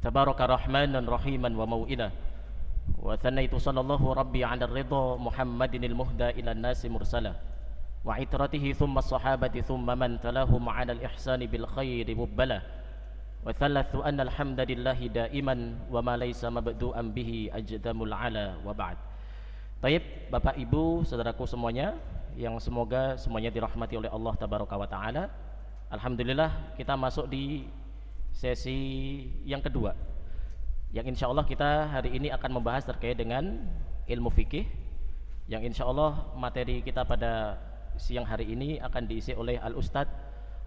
تبارك رحمانا رحيما وموئلا وثنيت صلى الله ربي على الرضا محمد المهدى إلى الناس مرسلا وعترته ثم الصحابة ثم من تلاهم على الإحسان بالخير مبلا وثلث أن الحمد لله دائما وما ليس مبدوءا به أجدم العلا وبعد. Taib, Bapak Ibu, saudaraku semuanya yang semoga semuanya dirahmati oleh Allah Tabaraka wa Ta'ala. Alhamdulillah kita masuk di sesi yang kedua, yang insya Allah kita hari ini akan membahas terkait dengan ilmu fikih, yang insya Allah materi kita pada siang hari ini akan diisi oleh Al-Ustadz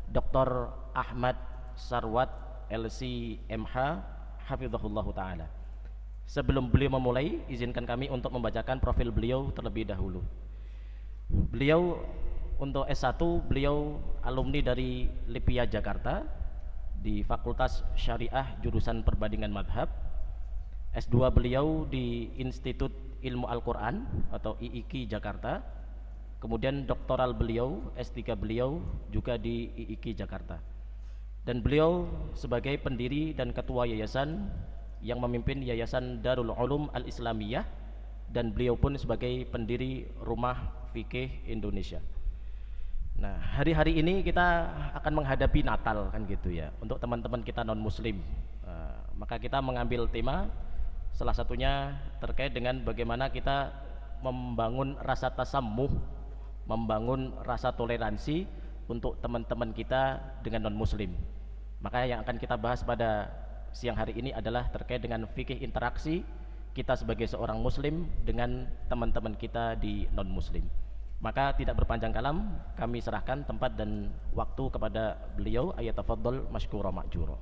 Dr. Ahmad Sarwat LC MH Hafizahullah Ta'ala. Sebelum beliau memulai, izinkan kami untuk membacakan profil beliau terlebih dahulu. Beliau untuk S1, beliau alumni dari Lipia Jakarta di Fakultas Syariah jurusan Perbandingan Madhab. S2 beliau di Institut Ilmu Al-Quran atau IIQ Jakarta. Kemudian doktoral beliau, S3 beliau juga di IIQ Jakarta. Dan beliau sebagai pendiri dan ketua yayasan yang memimpin Yayasan Darul Ulum Al-Islamiyah, dan beliau pun sebagai pendiri Rumah Fikih Indonesia. Nah, hari-hari ini kita akan menghadapi Natal kan gitu ya, untuk teman-teman kita non muslim. Maka kita mengambil tema salah satunya terkait dengan bagaimana kita membangun rasa tasamuh, membangun rasa toleransi untuk teman-teman kita dengan non muslim. Maka yang akan kita bahas pada siang hari ini adalah terkait dengan fikih interaksi kita sebagai seorang muslim dengan teman-teman kita di non muslim. Maka tidak berpanjang kalam, kami serahkan tempat dan waktu kepada beliau. Ayatafaddal masykura ma'jura.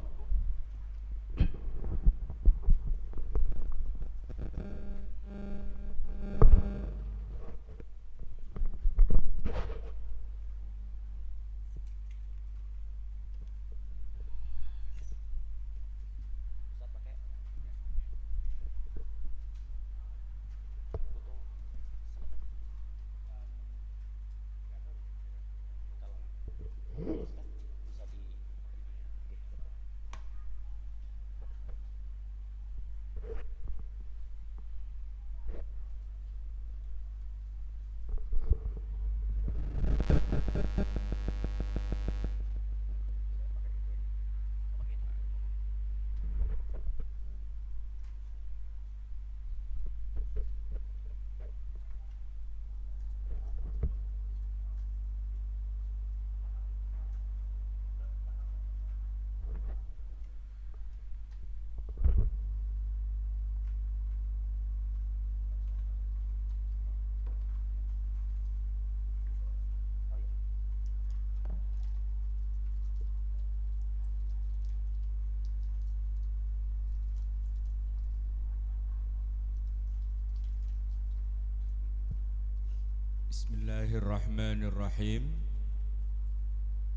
Bismillahirrahmanirrahim.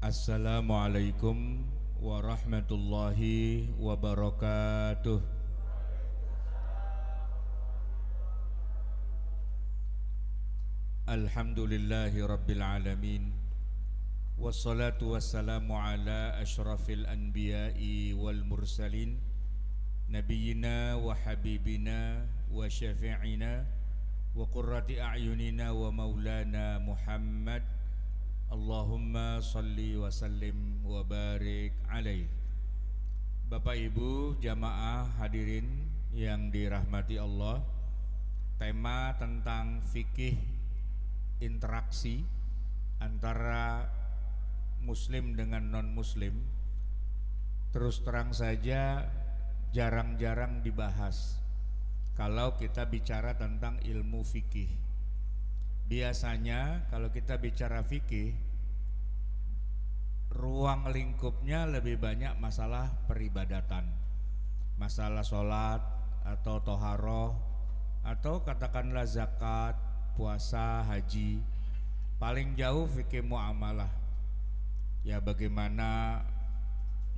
Assalamualaikum warahmatullahi wabarakatuh. Alhamdulillahi rabbil alamin. Wassalatu wassalamu ala asyrafil anbiya'i wal mursalin, nabiyyina wa habibina wa syafi'ina wa qurrati a'yunina wa maulana Muhammad. Allahumma salli wa sallim wa barik alaih. Bapak Ibu jamaah hadirin yang dirahmati Allah, tema tentang fikih interaksi antara muslim dengan non muslim terus terang saja jarang-jarang dibahas kalau kita bicara tentang ilmu fikih. Biasanya kalau kita bicara fikih, ruang lingkupnya lebih banyak masalah peribadatan, masalah sholat atau toharoh, atau katakanlah zakat, puasa, haji. Paling jauh fikih muamalah, ya bagaimana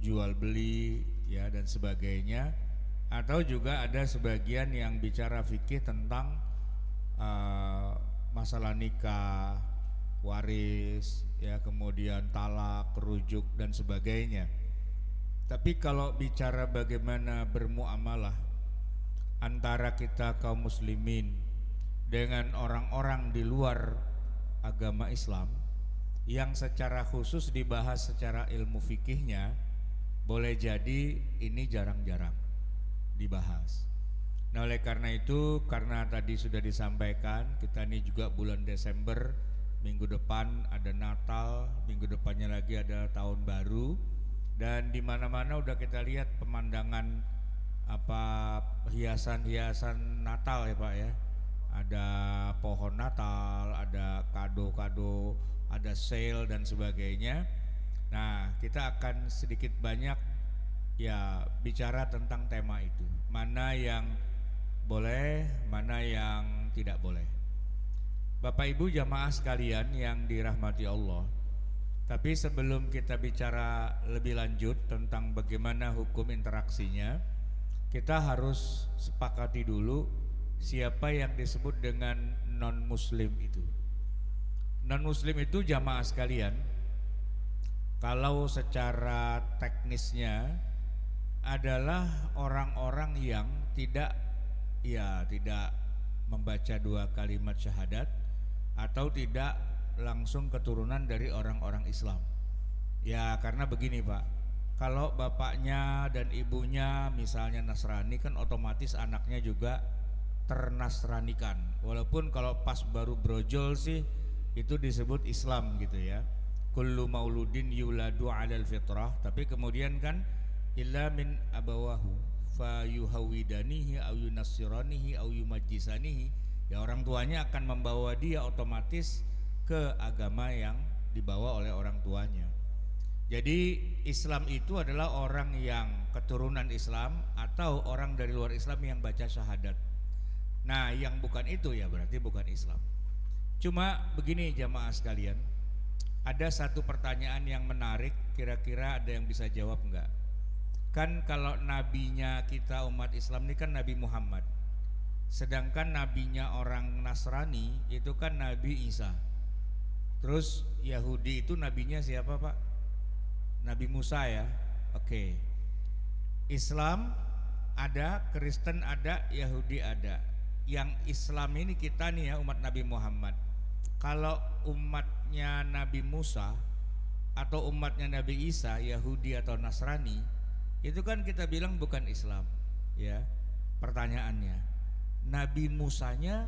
jual beli ya dan sebagainya. Atau juga ada sebagian yang bicara fikih tentang masalah nikah, waris, ya kemudian talak, rujuk dan sebagainya. Tapi kalau bicara bagaimana bermuamalah antara kita kaum muslimin dengan orang-orang di luar agama Islam yang secara khusus dibahas secara ilmu fikihnya, boleh jadi ini jarang-jarang dibahas. Nah, oleh karena itu, karena tadi sudah disampaikan, kita ini juga bulan Desember, minggu depan ada Natal, minggu depannya lagi ada tahun baru, dan di mana-mana udah kita lihat pemandangan apa hiasan-hiasan Natal ya Pak ya. Ada pohon Natal, ada kado-kado, ada sale dan sebagainya. Nah, kita akan sedikit banyak ya bicara tentang tema itu. Mana yang boleh, mana yang tidak boleh. Bapak Ibu jamaah sekalian yang dirahmati Allah. Tapi sebelum kita bicara lebih lanjut tentang bagaimana hukum interaksinya, kita harus sepakati dulu siapa yang disebut dengan non-muslim itu. Non-muslim itu jamaah sekalian, kalau secara teknisnya adalah orang-orang yang tidak membaca dua kalimat syahadat atau tidak langsung keturunan dari orang-orang Islam. Ya karena begini Pak, kalau bapaknya dan ibunya misalnya Nasrani kan otomatis anaknya juga ternasranikan. Walaupun kalau pas baru brojol sih itu disebut Islam gitu ya. Kullu mauludin yuladu 'alal fitrah, tapi kemudian kan illa min abawahu fa yuhawidanihi au yunassiranihi au yumajjisanihi, ya orang tuanya akan membawa dia otomatis ke agama yang dibawa oleh orang tuanya. Jadi Islam itu adalah orang yang keturunan Islam atau orang dari luar Islam yang baca syahadat. Nah yang bukan itu ya berarti bukan Islam. Cuma begini jamaah sekalian, ada satu pertanyaan yang menarik, kira-kira ada yang bisa jawab enggak? Kan kalau nabinya kita umat Islam ini kan Nabi Muhammad, sedangkan nabinya orang Nasrani itu kan Nabi Isa. Terus Yahudi itu nabinya siapa Pak? Nabi Musa ya. Oke. Islam ada, Kristen ada, Yahudi ada. Yang Islam ini kita nih ya umat Nabi Muhammad. Kalau umatnya Nabi Musa atau umatnya Nabi Isa, Yahudi atau Nasrani, itu kan kita bilang bukan Islam ya. Pertanyaannya, Nabi Musanya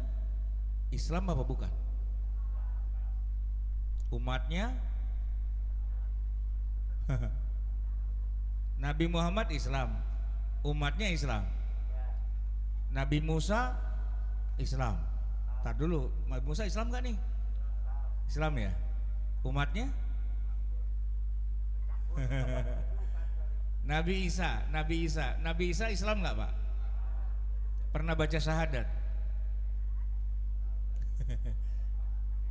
Islam apa bukan? Umatnya Nabi Muhammad Islam, umatnya Islam. Nabi Musa Islam. Tar dulu, Nabi Musa Islam gak nih? Islam ya. Umatnya Nabi Isa Islam gak Pak? Pernah baca syahadat?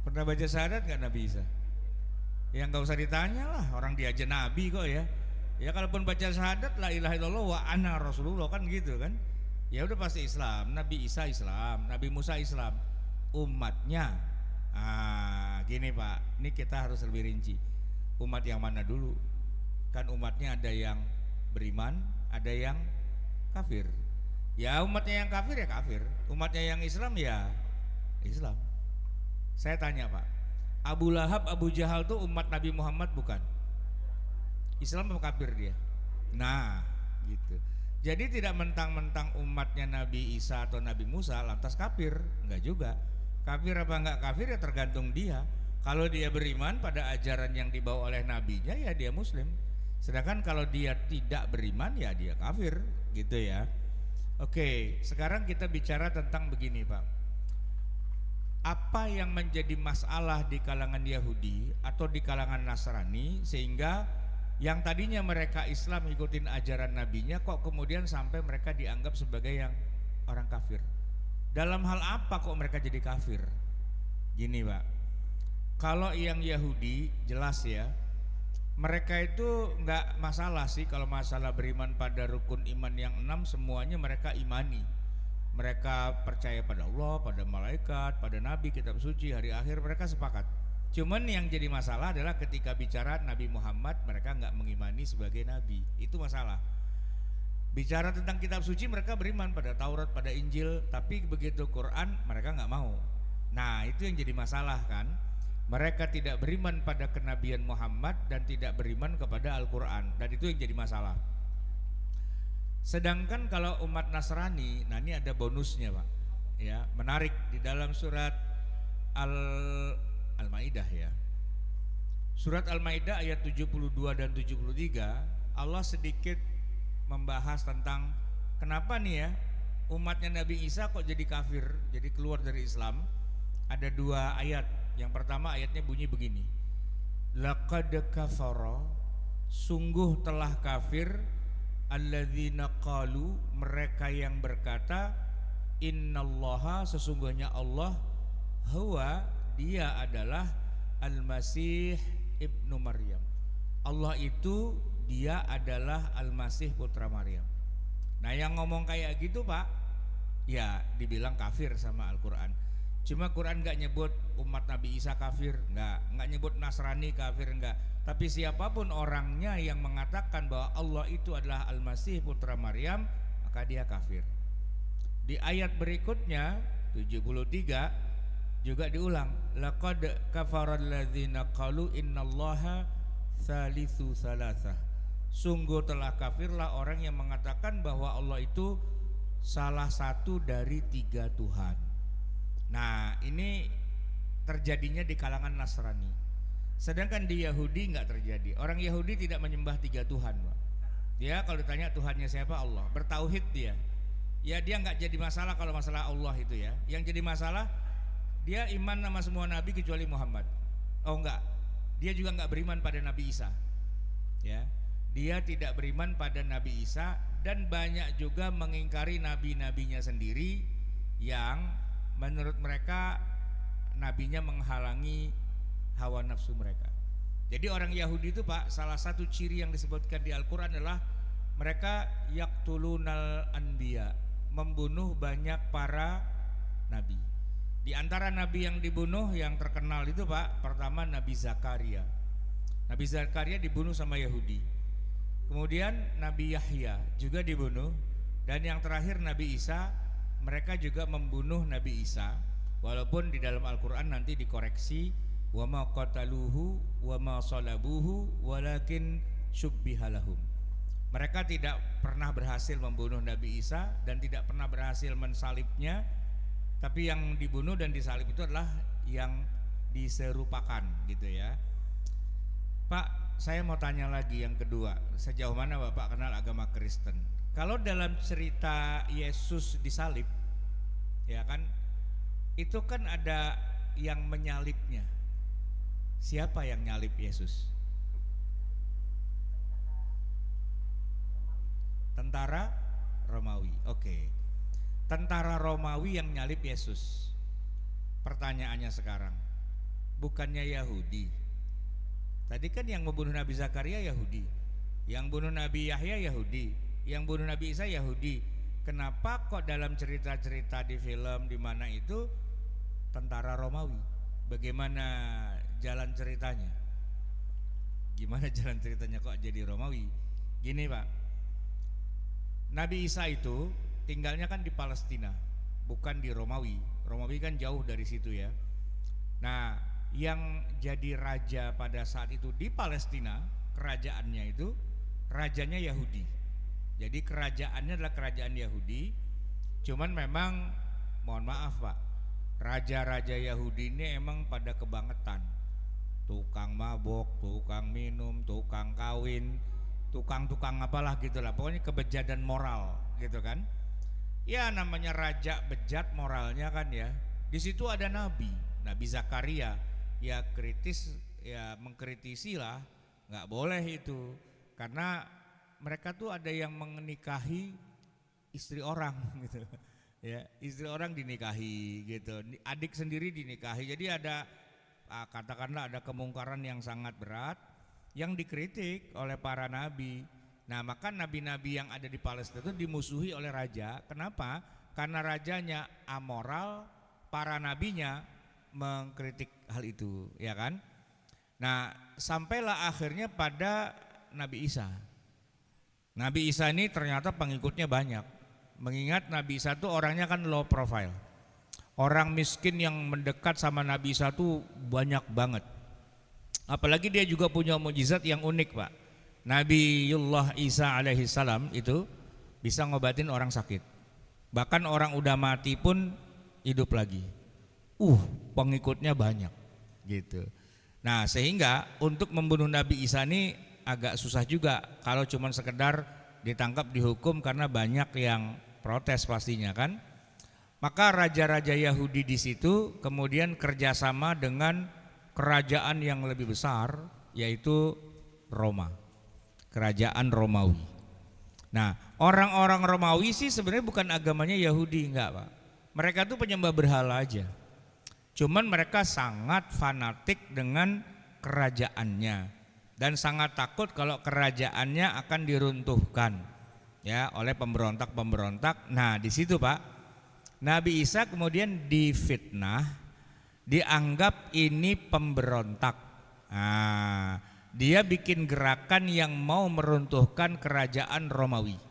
Pernah baca syahadat gak Nabi Isa? Ya nggak usah ditanya lah, orang dia aja Nabi kok ya. Ya kalaupun baca syahadat la ilaha illallah wa ana rasulullah kan gitu kan. Ya udah pasti Islam. Nabi Isa Islam, Nabi Musa Islam. Umatnya gini Pak, ini kita harus lebih rinci. Umat yang mana dulu? Kan umatnya ada yang beriman, ada yang kafir. Ya umatnya yang kafir ya kafir, umatnya yang Islam ya Islam. Saya tanya Pak, Abu Lahab, Abu Jahal tuh umat Nabi Muhammad bukan? Islam atau kafir dia? Nah gitu. Jadi tidak mentang-mentang umatnya Nabi Isa atau Nabi Musa lantas kafir, enggak juga. Kafir apa enggak kafir ya tergantung dia. Kalau dia beriman pada ajaran yang dibawa oleh nabinya ya dia muslim. Sedangkan kalau dia tidak beriman ya dia kafir gitu ya. Oke, sekarang kita bicara tentang begini Pak. Apa yang menjadi masalah di kalangan Yahudi atau di kalangan Nasrani sehingga yang tadinya mereka Islam ikutin ajaran nabinya kok kemudian sampai mereka dianggap sebagai yang orang kafir? Dalam hal apa kok mereka jadi kafir? Gini Pak, kalau yang Yahudi jelas ya, mereka itu nggak masalah sih kalau masalah beriman pada rukun iman yang 6 semuanya mereka imani. Mereka percaya pada Allah, pada malaikat, pada nabi, kitab suci, hari akhir, mereka sepakat. Cuman yang jadi masalah adalah ketika bicara Nabi Muhammad mereka nggak mengimani sebagai nabi, itu masalah. Bicara tentang kitab suci mereka beriman pada Taurat, pada Injil, tapi begitu Quran mereka nggak mau. Nah itu yang jadi masalah kan. Mereka tidak beriman pada kenabian Muhammad dan tidak beriman kepada Al-Quran, dan itu yang jadi masalah. Sedangkan kalau umat Nasrani, nah ini ada bonusnya Pak, ya menarik di dalam surat Al-Maidah ya. Surat Al-Maidah ayat 72 dan 73 Allah sedikit membahas tentang kenapa nih ya umatnya Nabi Isa kok jadi kafir, jadi keluar dari Islam. Ada dua ayat. Yang pertama ayatnya bunyi begini, laqad kafara, sungguh telah kafir, alladzina qalu, mereka yang berkata, innallaha, sesungguhnya Allah, huwa, dia adalah Al-Masih ibnu Maryam, Allah itu dia adalah Al-Masih putra Maryam. Nah yang ngomong kayak gitu Pak, ya dibilang kafir sama Al-Quran. Cuma Quran gak nyebut umat Nabi Isa kafir, nggak nyebut Nasrani kafir, enggak. Tapi siapapun orangnya yang mengatakan bahwa Allah itu adalah Al-Masih putra Maryam, maka dia kafir. Di ayat berikutnya 73 juga diulang, laqad kafaral ladzina qalu innallaha tsalitsu tsalatsah, sungguh telah kafirlah orang yang mengatakan bahwa Allah itu salah satu dari 3 Tuhan. Nah ini terjadinya di kalangan Nasrani, sedangkan di Yahudi nggak terjadi. Orang Yahudi tidak menyembah 3 Tuhan Pak. Dia kalau ditanya Tuhannya siapa, Allah, bertauhid dia. Ya dia nggak jadi masalah kalau masalah Allah itu ya. Yang jadi masalah dia iman sama semua nabi kecuali Muhammad. Oh enggak, dia juga nggak beriman pada Nabi Isa. Ya, dia tidak beriman pada Nabi Isa, dan banyak juga mengingkari nabi-nabinya sendiri yang menurut mereka nabinya menghalangi hawa nafsu mereka. Jadi orang Yahudi itu Pak, salah satu ciri yang disebutkan di Al-Quran adalah mereka yaqtulunal anbiya, membunuh banyak para nabi. Di antara nabi yang dibunuh yang terkenal itu Pak, pertama Nabi Zakaria. Nabi Zakaria dibunuh sama Yahudi. Kemudian Nabi Yahya juga dibunuh, dan yang terakhir Nabi Isa, mereka juga membunuh Nabi Isa. Walaupun di dalam Al-Quran nanti dikoreksi, wa ma qataluhu wa ma salabuhu walakin syubbihalahum. Mereka tidak pernah berhasil membunuh Nabi Isa dan tidak pernah berhasil mensalibnya, tapi yang dibunuh dan disalib itu adalah yang diserupakan gitu ya. Pak, saya mau tanya lagi yang kedua, sejauh mana Bapak kenal agama Kristen? Kalau dalam cerita Yesus disalib, ya kan, itu kan ada yang menyalibnya. Siapa yang nyalib Yesus? Tentara Romawi. Oke. Tentara Romawi yang nyalib Yesus. Pertanyaannya sekarang, bukannya Yahudi? Tadi kan yang membunuh Nabi Zakaria Yahudi, yang bunuh Nabi Yahya Yahudi, yang bunuh Nabi Isa Yahudi. Kenapa kok dalam cerita-cerita di film di mana itu tentara Romawi? Bagaimana jalan ceritanya? Gimana jalan ceritanya kok jadi Romawi? Gini Pak, Nabi Isa itu tinggalnya kan di Palestina, bukan di Romawi. Romawi kan jauh dari situ ya. Nah, yang jadi raja pada saat itu di Palestina, kerajaannya itu rajanya Yahudi. Jadi kerajaannya adalah kerajaan Yahudi. Cuman memang mohon maaf Pak, raja-raja Yahudi ini emang pada kebangetan. Tukang mabok, tukang minum, tukang kawin, tukang apalah gitulah. Pokoknya kebejadan moral gitu kan. Ya namanya raja bejat moralnya kan ya. Di situ ada Nabi Zakaria. Ya kritis, ya mengkritisi lah, nggak boleh itu, karena mereka tuh ada yang menikahi istri orang gitu, ya istri orang dinikahi gitu, adik sendiri dinikahi, jadi ada katakanlah ada kemungkaran yang sangat berat yang dikritik oleh para nabi. Nah maka nabi-nabi yang ada di Palestina itu dimusuhi oleh raja. Kenapa? Karena rajanya amoral, para nabinya mengkritik hal itu, ya kan? Nah, sampailah akhirnya pada Nabi Isa. Nabi Isa ini ternyata pengikutnya banyak. Mengingat Nabi Isa itu orangnya kan low profile. Orang miskin yang mendekat sama Nabi Isa itu banyak banget. Apalagi dia juga punya mukjizat yang unik, Pak. Nabiullah Isa alaihi salam itu bisa ngobatin orang sakit. Bahkan orang udah mati pun hidup lagi. Pengikutnya banyak gitu. Nah, sehingga untuk membunuh Nabi Isa ini agak susah juga kalau cuma sekedar ditangkap dihukum karena banyak yang protes pastinya kan. Maka raja-raja Yahudi di situ kemudian kerjasama dengan kerajaan yang lebih besar, yaitu Roma, kerajaan Romawi. Nah, orang-orang Romawi sih sebenarnya bukan agamanya Yahudi, enggak Pak. Mereka tuh penyembah berhala aja. Cuman mereka sangat fanatik dengan kerajaannya dan sangat takut kalau kerajaannya akan diruntuhkan ya oleh pemberontak-pemberontak. Nah, di situ Pak, Nabi Isa kemudian difitnah, dianggap ini pemberontak. Nah, dia bikin gerakan yang mau meruntuhkan kerajaan Romawi.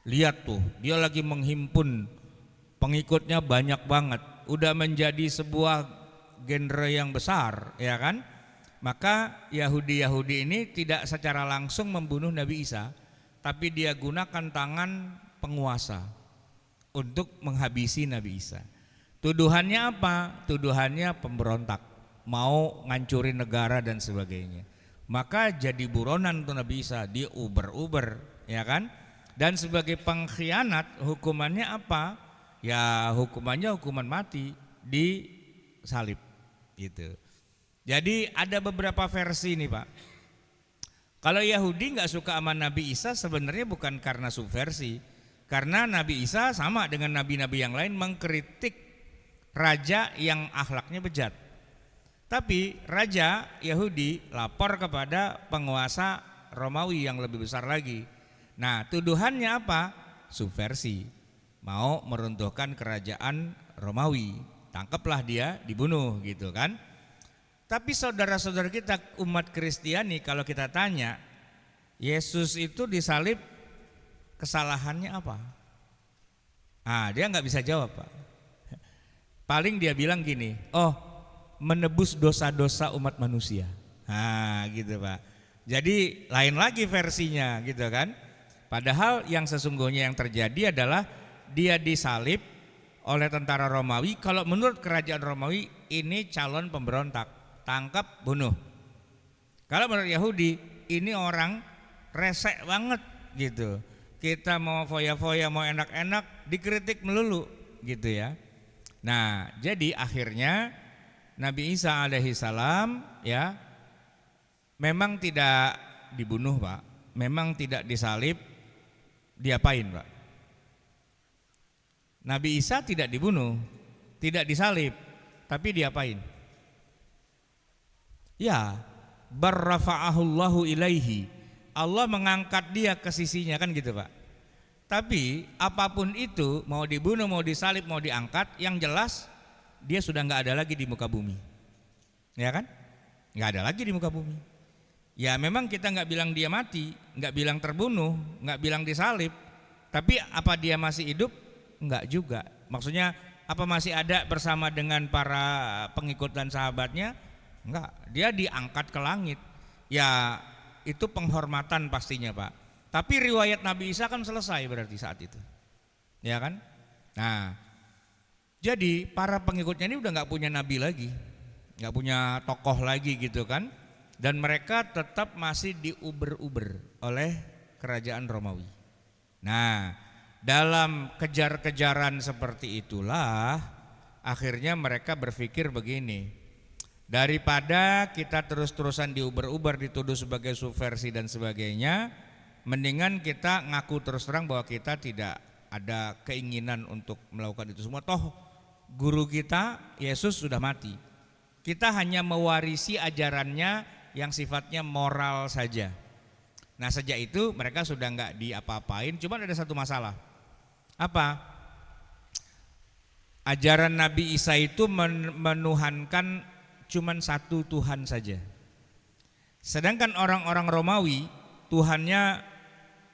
Lihat tuh, dia lagi menghimpun pengikutnya banyak banget, udah menjadi sebuah genre yang besar, ya kan? Maka Yahudi-Yahudi ini tidak secara langsung membunuh Nabi Isa, tapi dia gunakan tangan penguasa untuk menghabisi Nabi Isa. Tuduhannya apa? Tuduhannya pemberontak, mau ngancurin negara dan sebagainya. Maka jadi buronan tuh Nabi Isa, dia uber-uber, ya kan? Dan sebagai pengkhianat hukumannya apa? Ya hukumannya hukuman mati, disalib gitu. Jadi ada beberapa versi nih Pak. Kalau Yahudi nggak suka sama Nabi Isa sebenarnya bukan karena subversi, karena Nabi Isa sama dengan nabi-nabi yang lain mengkritik raja yang akhlaknya bejat. Tapi raja Yahudi lapor kepada penguasa Romawi yang lebih besar lagi. Nah, tuduhannya apa? Subversi, mau meruntuhkan kerajaan Romawi. Tangkaplah dia, dibunuh gitu kan. Tapi saudara-saudara kita umat Kristiani, kalau kita tanya Yesus itu disalib, kesalahannya apa? Dia nggak bisa jawab Pak. Paling dia bilang gini, menebus dosa-dosa umat manusia. Gitu Pak. Jadi lain lagi versinya gitu kan. Padahal yang sesungguhnya yang terjadi adalah dia disalib oleh tentara Romawi. Kalau menurut kerajaan Romawi ini calon pemberontak, tangkap bunuh. Kalau menurut Yahudi ini orang resek banget gitu. Kita mau foya-foya, mau enak-enak, dikritik melulu gitu ya. Nah, jadi akhirnya Nabi Isa alaihi salam ya memang tidak dibunuh Pak, memang tidak disalib, diapain Pak? Nabi Isa tidak dibunuh, tidak disalib, tapi diapain? Ya, barrafa'ahullahu ilaihi, Allah mengangkat dia ke sisinya kan gitu Pak. Tapi apapun itu, mau dibunuh, mau disalib, mau diangkat, yang jelas dia sudah nggak ada lagi di muka bumi, ya kan? Nggak ada lagi di muka bumi. Ya memang kita nggak bilang dia mati, nggak bilang terbunuh, nggak bilang disalib. Tapi apa dia masih hidup? Nggak juga. Maksudnya apa masih ada bersama dengan para pengikut dan sahabatnya? Enggak, dia diangkat ke langit. Ya itu penghormatan pastinya Pak. Tapi riwayat Nabi Isa kan selesai berarti saat itu, ya kan? Nah, jadi para pengikutnya ini udah nggak punya nabi lagi, nggak punya tokoh lagi gitu kan? Dan mereka tetap masih diuber-uber oleh kerajaan Romawi. Nah, dalam kejar-kejaran seperti itulah akhirnya mereka berpikir begini, daripada kita terus-terusan diuber-uber, dituduh sebagai subversi dan sebagainya, mendingan kita ngaku terus terang bahwa kita tidak ada keinginan untuk melakukan itu semua. Toh guru kita Yesus sudah mati, kita hanya mewarisi ajarannya yang sifatnya moral saja. Nah sejak itu mereka sudah nggak diapa-apain. Cuma ada satu masalah. Apa? Ajaran Nabi Isa itu menuhankan cuman satu Tuhan saja. Sedangkan orang-orang Romawi Tuhannya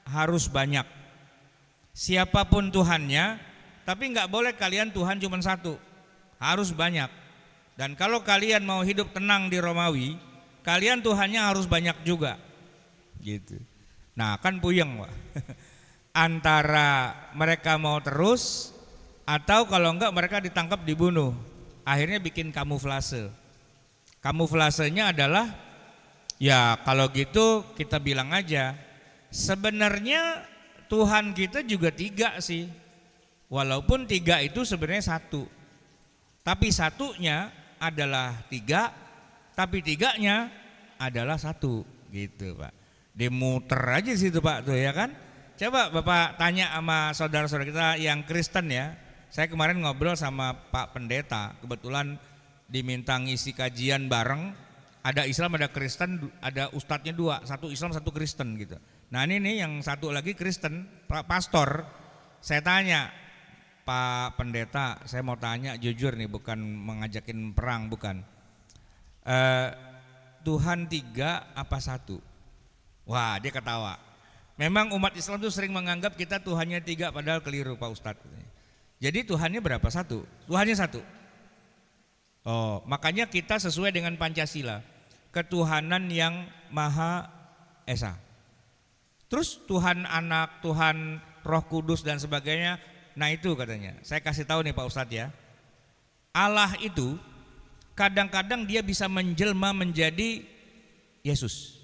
harus banyak. Siapapun Tuhannya, tapi nggak boleh kalian Tuhan cuma satu, harus banyak. Dan kalau kalian mau hidup tenang di Romawi, kalian Tuhannya harus banyak juga, gitu. Nah kan puyeng Pak. Antara mereka mau terus, atau kalau enggak mereka ditangkap dibunuh. Akhirnya bikin kamuflase. Kamuflasenya adalah, ya kalau gitu kita bilang aja, sebenarnya Tuhan kita juga tiga sih. Walaupun tiga itu sebenarnya satu, tapi satunya adalah tiga, tapi tiganya adalah satu, gitu Pak. Dimuter aja situ Pak tuh ya kan. Coba Bapak tanya sama saudara-saudara kita yang Kristen ya. Saya kemarin ngobrol sama Pak Pendeta, kebetulan diminta ngisi kajian bareng. Ada Islam, ada Kristen, ada ustadznya dua, satu Islam, satu Kristen gitu. Nah ini nih yang satu lagi Kristen, Pak Pastor. Saya tanya, Pak Pendeta, saya mau tanya jujur nih, bukan mengajakin perang, bukan. Tuhan tiga apa satu? Wah dia ketawa. Memang umat Islam tuh sering menganggap kita Tuhannya tiga, padahal keliru Pak Ustadz. Jadi Tuhannya berapa? Satu. Tuhannya satu. Oh, makanya kita sesuai dengan Pancasila, ketuhanan yang Maha Esa. Terus Tuhan Anak, Tuhan Roh Kudus dan sebagainya. Nah itu katanya. Saya kasih tahu nih Pak Ustadz ya. Allah itu kadang-kadang dia bisa menjelma menjadi Yesus.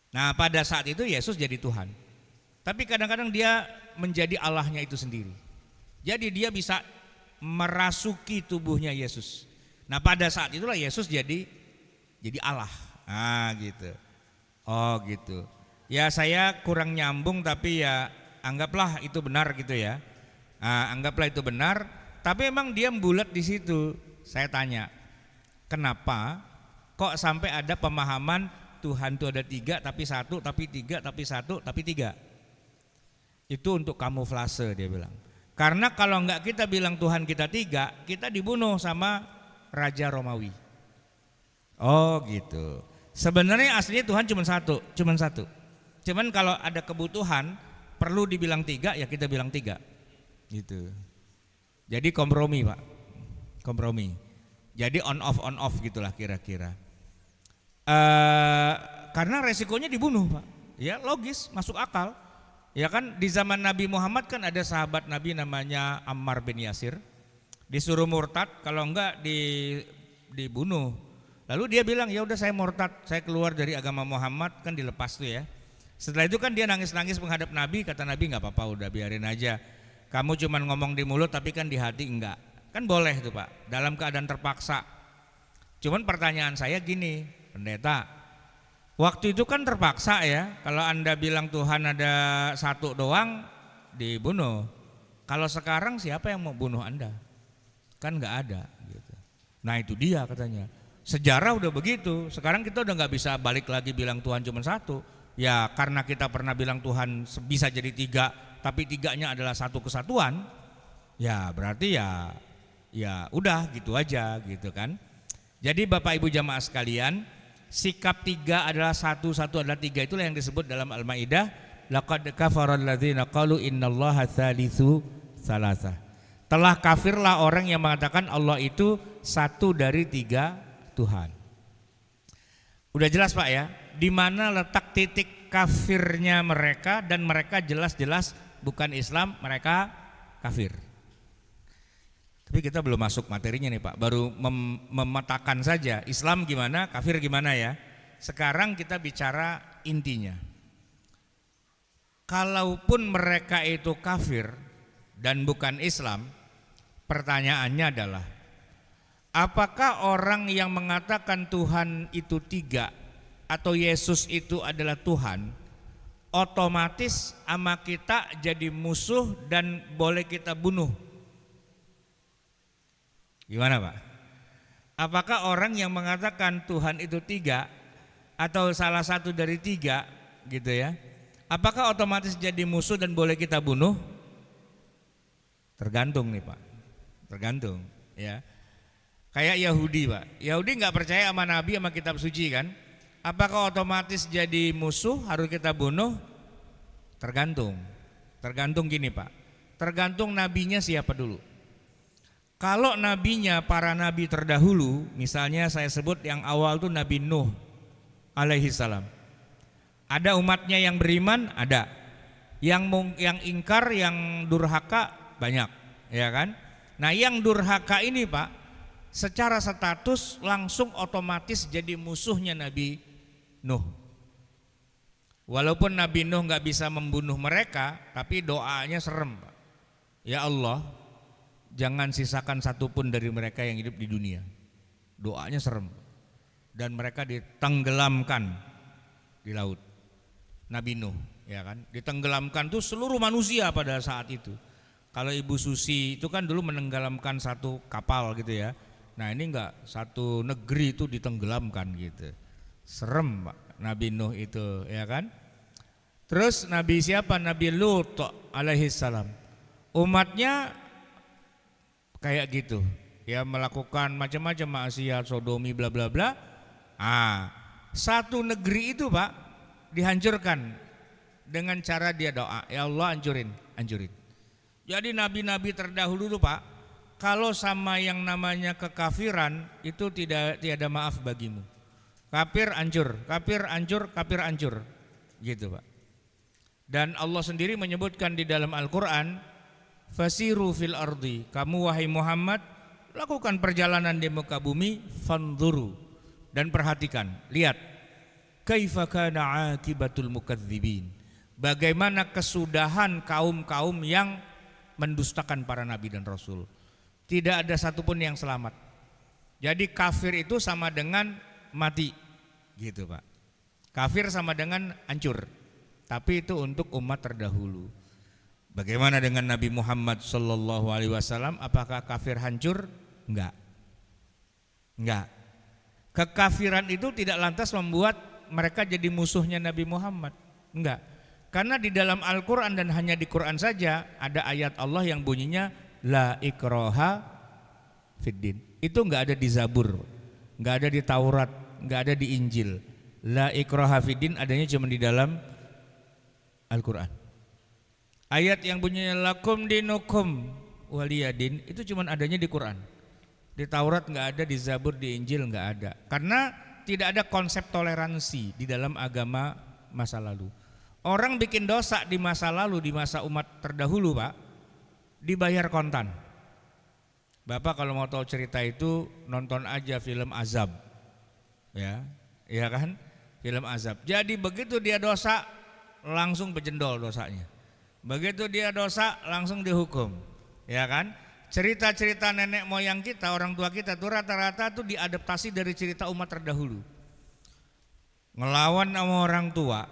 Nah pada saat itu Yesus jadi Tuhan. Tapi kadang-kadang dia menjadi Allahnya itu sendiri. Jadi dia bisa merasuki tubuhnya Yesus. Nah pada saat itulah Yesus jadi Allah. Ah gitu. Oh gitu. Ya saya kurang nyambung tapi ya anggaplah itu benar gitu ya. Anggaplah itu benar. Tapi emang dia bulat di situ. Saya tanya, kenapa kok sampai ada pemahaman Tuhan itu ada tiga tapi satu, tapi tiga, tapi satu, tapi tiga. Itu untuk kamuflase dia bilang. Karena kalau enggak kita bilang Tuhan kita tiga, kita dibunuh sama Raja Romawi. Oh gitu. Sebenarnya aslinya Tuhan cuma satu. Cuman kalau ada kebutuhan perlu dibilang tiga, ya kita bilang tiga. Gitu. Jadi kompromi Pak. Kompromi. Jadi on off gitulah kira-kira. Karena resikonya dibunuh Pak. Ya logis, masuk akal. Ya kan di zaman Nabi Muhammad kan ada sahabat Nabi namanya Ammar bin Yasir. Disuruh murtad, kalau enggak dibunuh. Lalu dia bilang, ya udah saya murtad, saya keluar dari agama Muhammad, kan dilepas tuh ya. Setelah itu kan dia nangis-nangis menghadap Nabi, kata Nabi nggak apa-apa, udah biarin aja. Kamu cuman ngomong di mulut tapi kan di hati enggak. Kan boleh tuh Pak, dalam keadaan terpaksa. Cuman pertanyaan saya gini, Pendeta, waktu itu kan terpaksa ya. Kalau Anda bilang Tuhan ada satu doang, dibunuh. Kalau sekarang siapa yang mau bunuh Anda? Kan nggak ada. Gitu. Nah itu dia katanya. Sejarah udah begitu. Sekarang kita udah nggak bisa balik lagi bilang Tuhan cuma satu. Ya karena kita pernah bilang Tuhan bisa jadi tiga, tapi tiganya adalah satu kesatuan. Ya berarti ya udah gitu aja gitu kan. Jadi Bapak Ibu jamaah sekalian, sikap tiga adalah satu adalah tiga, itulah yang disebut dalam Al-Maidah, laqad kafaral ladzina qalu innallaha tsalitsu tsalatsa. Telah kafirlah orang yang mengatakan Allah itu satu dari tiga Tuhan. Udah jelas Pak ya, di mana letak titik kafirnya mereka, dan mereka jelas-jelas bukan Islam, mereka kafir. Tapi kita belum masuk materinya nih Pak, baru memetakan saja Islam gimana, kafir gimana ya. Sekarang kita bicara intinya. Kalaupun mereka itu kafir dan bukan Islam, pertanyaannya adalah, apakah orang yang mengatakan Tuhan itu tiga atau Yesus itu adalah Tuhan, otomatis sama kita jadi musuh dan boleh kita bunuh? Gimana Pak? Apakah orang yang mengatakan Tuhan itu tiga atau salah satu dari tiga gitu ya, apakah otomatis jadi musuh dan boleh kita bunuh? Tergantung nih Pak. Tergantung, ya. Kayak Yahudi, Pak. Yahudi nggak percaya sama Nabi sama kitab suci kan? Apakah otomatis jadi musuh harus kita bunuh? Tergantung. Tergantung gini, Pak. Tergantung nabinya siapa dulu. Kalau nabinya para nabi terdahulu, misalnya saya sebut yang awal tuh Nabi Nuh alaihi salam. Ada umatnya yang beriman, ada. Yang ingkar, yang durhaka banyak, ya kan? Nah, yang durhaka ini, Pak, secara status langsung otomatis jadi musuhnya Nabi Nuh. Walaupun Nabi Nuh nggak bisa membunuh mereka, tapi doanya serem, Pak. Ya Allah, jangan sisakan satupun dari mereka yang hidup di dunia. Doanya serem. Dan mereka ditenggelamkan di laut. Nabi Nuh, ya kan? Ditenggelamkan tuh seluruh manusia pada saat itu. Kalau Ibu Susi itu kan dulu menenggelamkan satu kapal gitu ya. Nah, ini enggak, satu negeri itu ditenggelamkan gitu. Serem, Pak, Nabi Nuh itu, ya kan? Terus Nabi siapa? Nabi Lut alaihi salam. Umatnya kayak gitu. Ya, melakukan macam-macam maksiat, sodomi, bla bla bla. Satu negeri itu, Pak, dihancurkan dengan cara dia doa, ya Allah hancurin. Jadi nabi-nabi terdahulu tuh, Pak, kalau sama yang namanya kekafiran itu tiada maaf bagimu. Kafir hancur, gitu, Pak. Dan Allah sendiri menyebutkan di dalam Al-Qur'an, fasiru fil ardi, kamu wahai Muhammad lakukan perjalanan di muka bumi, fanzuru, dan perhatikan, lihat kaifa kana akibatul mukadzibin, bagaimana kesudahan kaum-kaum yang mendustakan para nabi dan rasul. Tidak ada satupun yang selamat. Jadi kafir itu sama dengan mati, gitu, Pak. Kafir sama dengan hancur. Tapi itu untuk umat terdahulu. Bagaimana dengan Nabi Muhammad sallallahu alaihi wasallam? Apakah kafir hancur? Enggak. Kekafiran itu tidak lantas membuat mereka jadi musuhnya Nabi Muhammad. Enggak. Karena di dalam Al-Qur'an dan hanya di Quran saja ada ayat Allah yang bunyinya la ikraha fiddin. Itu enggak ada di Zabur, enggak ada di Taurat, enggak ada di Injil. La ikraha fiddin adanya cuma di dalam Al-Qur'an. Ayat yang bunyinya lakum dinukum waliyadin itu cuma adanya di Quran. Di Taurat enggak ada, di Zabur, di Injil enggak ada. Karena tidak ada konsep toleransi di dalam agama masa lalu. Orang bikin dosa di masa lalu, di masa umat terdahulu, Pak, dibayar kontan. Bapak kalau mau tahu cerita itu nonton aja film Azab. Ya kan? Film Azab. Jadi begitu dia dosa langsung bejendol dosanya. Begitu dia dosa langsung dihukum. Ya kan? Cerita-cerita nenek moyang kita, orang tua kita tuh rata-rata tuh diadaptasi dari cerita umat terdahulu. Ngelawan sama orang tua,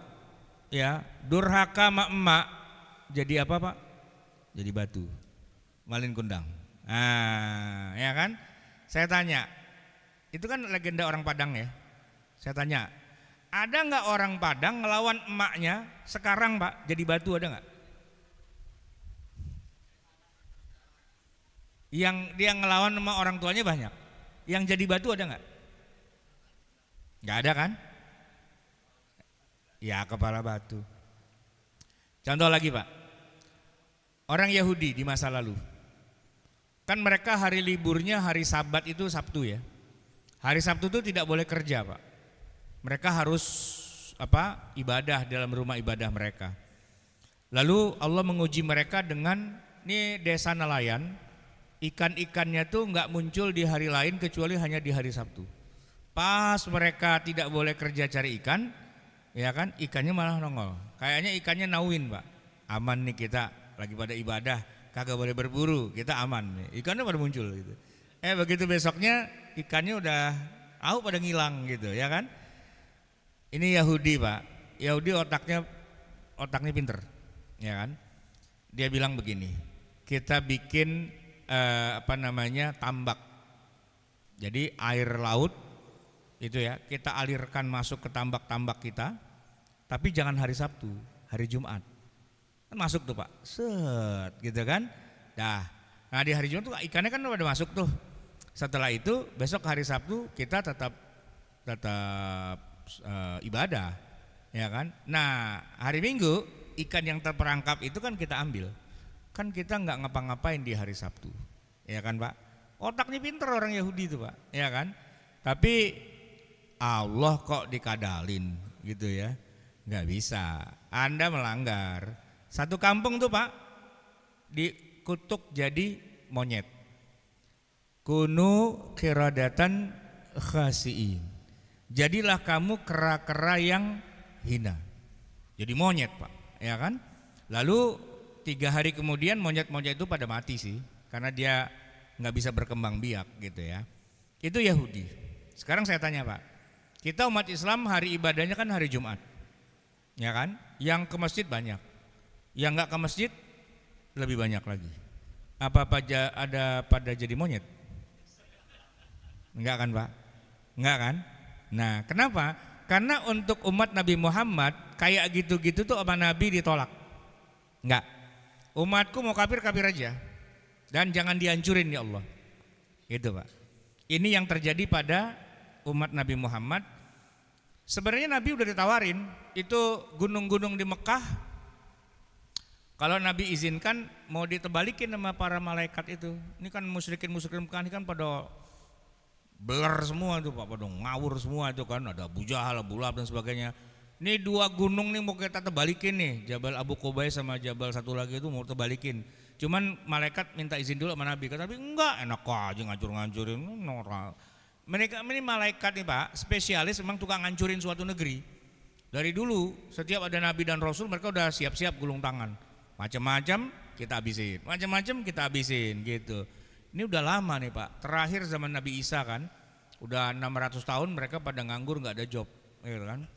ya, durhaka sama emak, jadi apa, Pak? Jadi batu, malin kundang. Ya kan? Saya tanya, itu kan legenda orang Padang ya. Saya tanya, ada nggak orang Padang ngelawan emaknya sekarang, Pak, jadi batu, ada nggak? Yang dia ngelawan sama orang tuanya banyak. Yang jadi batu ada nggak? Nggak ada kan? Ya, kepala batu. Contoh lagi, Pak. Orang Yahudi di masa lalu. Kan mereka hari liburnya hari Sabat itu Sabtu ya. Hari Sabtu itu tidak boleh kerja, Pak. Mereka harus ibadah dalam rumah ibadah mereka. Lalu Allah menguji mereka dengan ini desa nelayan. Ikan-ikannya tuh nggak muncul di hari lain kecuali hanya di hari Sabtu. Pas mereka tidak boleh kerja cari ikan, ya kan, ikannya malah nongol. Kayaknya ikannya nauin, Pak. Aman nih, kita lagi pada ibadah, kagak boleh berburu, kita aman nih. Ikannya pada muncul gitu. Begitu besoknya ikannya udah pada ngilang gitu, ya kan? Ini Yahudi, Pak. Yahudi otaknya pinter, ya kan? Dia bilang begini, kita bikin tambak. Jadi air laut itu ya kita alirkan masuk ke tambak-tambak kita, tapi jangan hari Sabtu, hari Jumat. Kan masuk tuh, Pak. Set, gitu kan? Dah. Nah di hari Jumat tuh ikannya kan udah masuk tuh. Setelah itu besok hari Sabtu kita tetap ibadah, ya kan? Nah hari Minggu ikan yang terperangkap itu kan kita ambil. Kan kita nggak ngapa-ngapain di hari Sabtu, ya kan Pak? Otaknya pinter orang Yahudi itu Pak, ya kan? Tapi Allah kok dikadalin gitu ya? Nggak bisa. Anda melanggar. Satu kampung tuh Pak dikutuk jadi monyet. Kunu kiradatan khasiin. Jadilah kamu kera-kera yang hina. Jadi monyet Pak, ya kan? Lalu 3 hari kemudian monyet-monyet itu pada mati sih, karena dia nggak bisa berkembang biak gitu ya. Itu Yahudi. Sekarang saya tanya Pak, kita umat Islam hari ibadahnya kan hari Jumat, ya kan? Yang ke masjid banyak, yang nggak ke masjid lebih banyak lagi. Apa ada pada jadi monyet? Enggak kan Pak? Enggak kan? Nah kenapa? Karena untuk umat Nabi Muhammad kayak gitu-gitu tuh sama Nabi ditolak. Enggak. Umatku mau kafir aja. Dan jangan dihancurin ya Allah. Gitu Pak. Ini yang terjadi pada umat Nabi Muhammad. Sebenarnya Nabi udah ditawarin, itu gunung-gunung di Mekah, kalau Nabi izinkan mau ditebalikin sama para malaikat itu. Ini kan musyrikin Mekah ini kan pada beler semua itu Pak, pada ngawur semua itu kan, ada Abu Jahal, Abu Lahab dan sebagainya. Ini 2 gunung nih mau kita tebalikin nih, Jabal Abu Qubais sama Jabal satu lagi itu mau tebalikin. Cuman malaikat minta izin dulu sama Nabi, kata Nabi enggak, enak aja ngancur-ngancurin. Mereka ini malaikat nih Pak, spesialis memang tukang ngancurin suatu negeri. Dari dulu setiap ada Nabi dan Rasul mereka udah siap-siap gulung tangan, macam-macam kita habisin, macam-macam kita habisin gitu. Ini udah lama nih Pak, terakhir zaman Nabi Isa kan, udah 600 tahun mereka pada nganggur nggak ada job, gitu kan.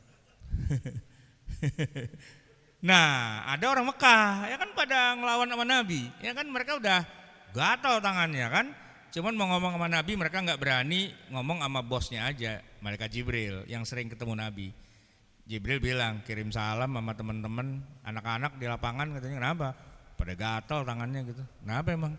Nah ada orang Mekah ya kan pada ngelawan sama Nabi, ya kan mereka udah gatal tangannya kan, cuman mau ngomong sama Nabi mereka nggak berani ngomong sama bosnya aja, malaikat Jibril yang sering ketemu Nabi. Jibril bilang kirim salam sama teman-teman anak-anak di lapangan, katanya kenapa? Pada gatal tangannya gitu. Kenapa emang?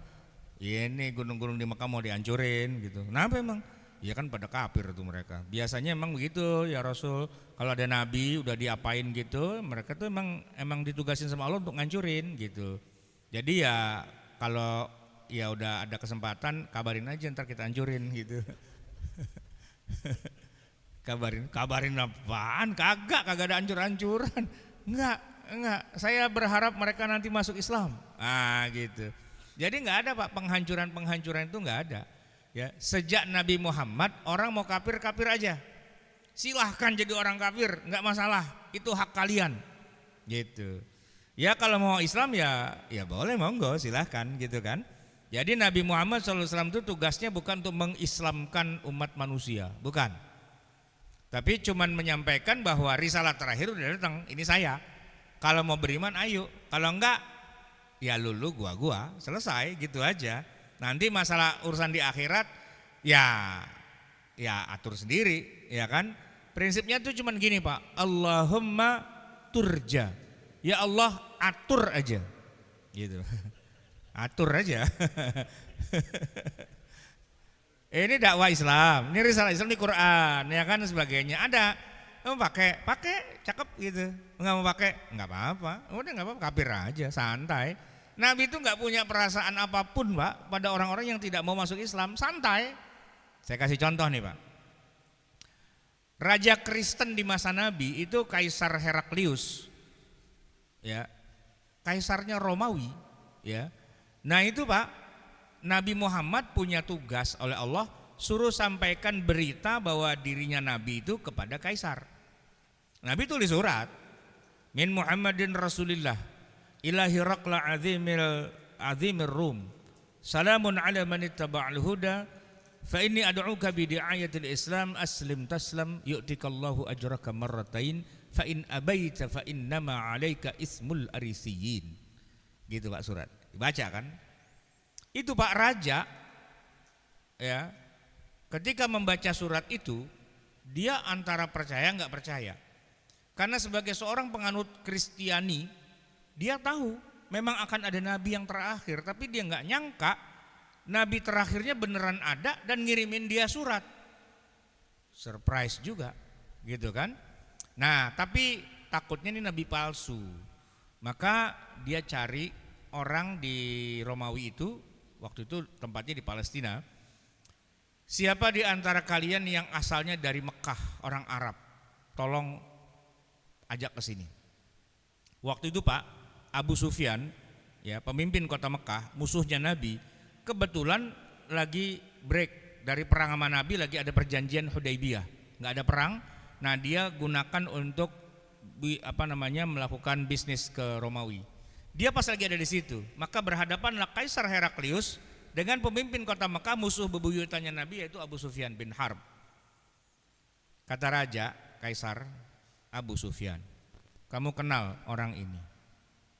Ini gunung-gunung di Mekah mau dihancurin gitu. Kenapa emang? Ya kan pada kafir tuh mereka. Biasanya emang begitu ya Rasul. Kalau ada Nabi udah diapain gitu, mereka tuh emang ditugasin sama Allah untuk ngancurin gitu. Jadi ya kalau ya udah ada kesempatan kabarin aja ntar kita hancurin gitu. Kabarin apaan? Kagak ada hancur-hancuran. Enggak. Saya berharap mereka nanti masuk Islam. Ah gitu. Jadi nggak ada Pak penghancuran itu nggak ada. Ya sejak Nabi Muhammad orang mau kafir aja. Silahkan jadi orang kafir, nggak masalah. Itu hak kalian. Gitu. Ya kalau mau Islam ya boleh monggo silahkan gitu kan. Jadi Nabi Muhammad SAW itu tugasnya bukan untuk mengislamkan umat manusia, bukan. Tapi cuman menyampaikan bahwa risalah terakhir udah datang, ini saya. Kalau mau beriman ayo, kalau enggak ya lulu gua selesai gitu aja. Nanti masalah urusan di akhirat ya atur sendiri, ya kan? Prinsipnya tuh cuman gini Pak, Allahumma turja. Ya Allah atur aja. Gitu. Atur aja. Ini dakwah Islam, ini risalah Islam di Quran, ya kan sebagainya. Ada mau pakai cakep gitu. Enggak mau pakai enggak apa-apa. Udah enggak apa-apa, kafir aja, santai. Nabi itu enggak punya perasaan apapun Pak pada orang-orang yang tidak mau masuk Islam, santai. Saya kasih contoh nih Pak. Raja Kristen di masa Nabi itu Kaisar Heraklius. Ya. Kaisarnya Romawi, ya. Nah itu Pak, Nabi Muhammad punya tugas oleh Allah suruh sampaikan berita bahwa dirinya Nabi itu kepada Kaisar. Nabi tulis surat, min Muhammadin Rasulillah ila Hiraqla azimir Rum, salamun ala man ittaba'al huda, fa inni ad'uka bi di'ayatil Islam aslim taslam yu'tikallahu ajraka marratain fa in abaita fa innama 'alaika ismul arisiyin. Gitu Pak surat. Dibaca kan? Itu Pak Raja ya, ketika membaca surat itu dia antara percaya nggak percaya. Karena sebagai seorang penganut Kristiani, dia tahu memang akan ada nabi yang terakhir, tapi dia nggak nyangka nabi terakhirnya beneran ada dan ngirimin dia surat. Surprise juga, gitu kan? Nah, tapi takutnya ini nabi palsu. Maka dia cari orang di Romawi itu, waktu itu tempatnya di Palestina. Siapa di antara kalian yang asalnya dari Mekah, orang Arab? Tolong ajak ke sini. Waktu itu Pak, Abu Sufyan, ya pemimpin kota Mekah, musuhnya Nabi, kebetulan lagi break dari perang sama Nabi, lagi ada perjanjian Hudaybiyah, nggak ada perang. Nah dia gunakan untuk melakukan bisnis ke Romawi. Dia pas lagi ada di situ, maka berhadapanlah Kaisar Heraklius dengan pemimpin kota Mekah, musuh bebuyutannya Nabi, yaitu Abu Sufyan bin Harb. Kata raja Kaisar, Abu Sufyan, kamu kenal orang ini?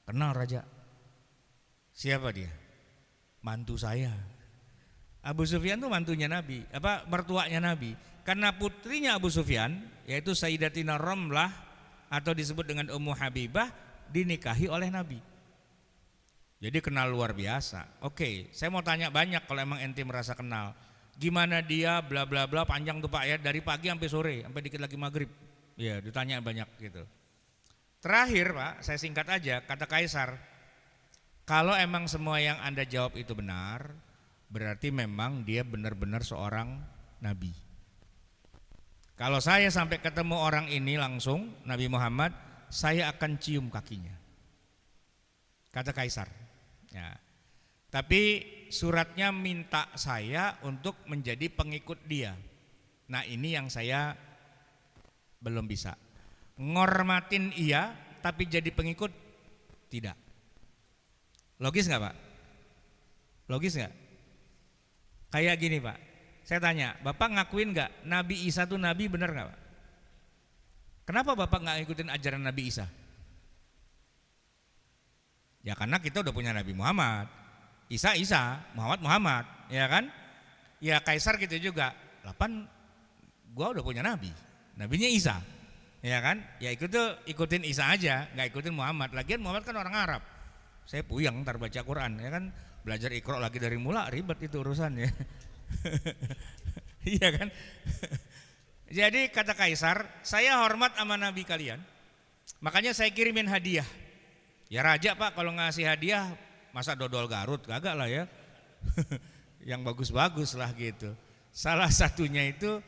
Kenal raja. Siapa dia? Mantu saya. Abu Sufyan itu mantunya Nabi, mertuanya Nabi. Karena putrinya Abu Sufyan, yaitu Sayyidatina Ramlah atau disebut dengan Ummu Habibah, dinikahi oleh Nabi. Jadi kenal luar biasa. Oke, saya mau tanya banyak kalau emang ente merasa kenal. Gimana dia bla bla bla, panjang tuh Pak ya, dari pagi sampai sore, sampai dikit lagi maghrib. Ya, ditanya banyak gitu. Terakhir Pak, saya singkat aja, kata Kaisar, kalau emang semua yang Anda jawab itu benar, berarti memang dia benar-benar seorang nabi. Kalau saya sampai ketemu orang ini langsung, Nabi Muhammad, saya akan cium kakinya. Kata Kaisar. Ya. Tapi suratnya minta saya untuk menjadi pengikut dia. Nah ini yang saya belum bisa. Ngormatin iya, tapi jadi pengikut tidak. Logis nggak Pak? Logis nggak? Kayak gini Pak, saya tanya, Bapak ngakuin nggak Nabi Isa tuh Nabi, benar nggak Pak? Kenapa Bapak nggak ngikutin ajaran Nabi Isa? Ya karena kita udah punya Nabi Muhammad, Isa, Muhammad, ya kan? Ya Kaisar gitu juga, gua udah punya Nabi, Nabinya Isa, ya kan? Ya ikutin Isa aja, nggak ikutin Muhammad. Lagian Muhammad kan orang Arab, saya puyeng ntar baca Quran, ya kan? Belajar Iqra lagi dari mula, ribet itu urusannya. Iya kan? Jadi kata Kaisar, saya hormat sama Nabi kalian, makanya saya kirimin hadiah. Ya raja Pak kalau ngasih hadiah masa dodol Garut, kagak lah ya. Yang bagus-bagus lah gitu. Salah satunya itu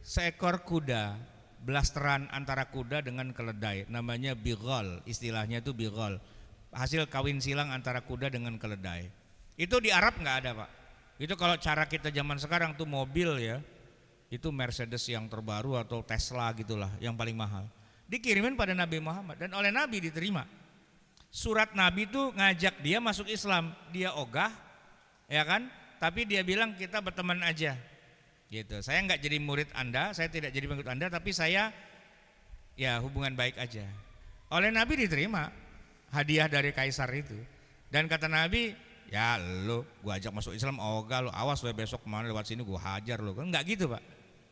seekor kuda, blasteran antara kuda dengan keledai, namanya bighal, istilahnya itu bighal. Hasil kawin silang antara kuda dengan keledai. Itu di Arab nggak ada Pak. Itu kalau cara kita zaman sekarang tuh mobil ya, itu Mercedes yang terbaru atau Tesla gitulah yang paling mahal. Dikirimin pada Nabi Muhammad dan oleh Nabi diterima. Surat Nabi itu ngajak dia masuk Islam, dia ogah, ya kan? Tapi dia bilang kita berteman aja, gitu. Saya nggak jadi murid Anda, saya tidak jadi pengikut Anda, tapi saya ya hubungan baik aja. Oleh Nabi diterima hadiah dari Kaisar itu, dan kata Nabi, ya lo, gua ajak masuk Islam, ogah lo, awas lo besok kemana lewat sini gua hajar lo, kan nggak gitu Pak,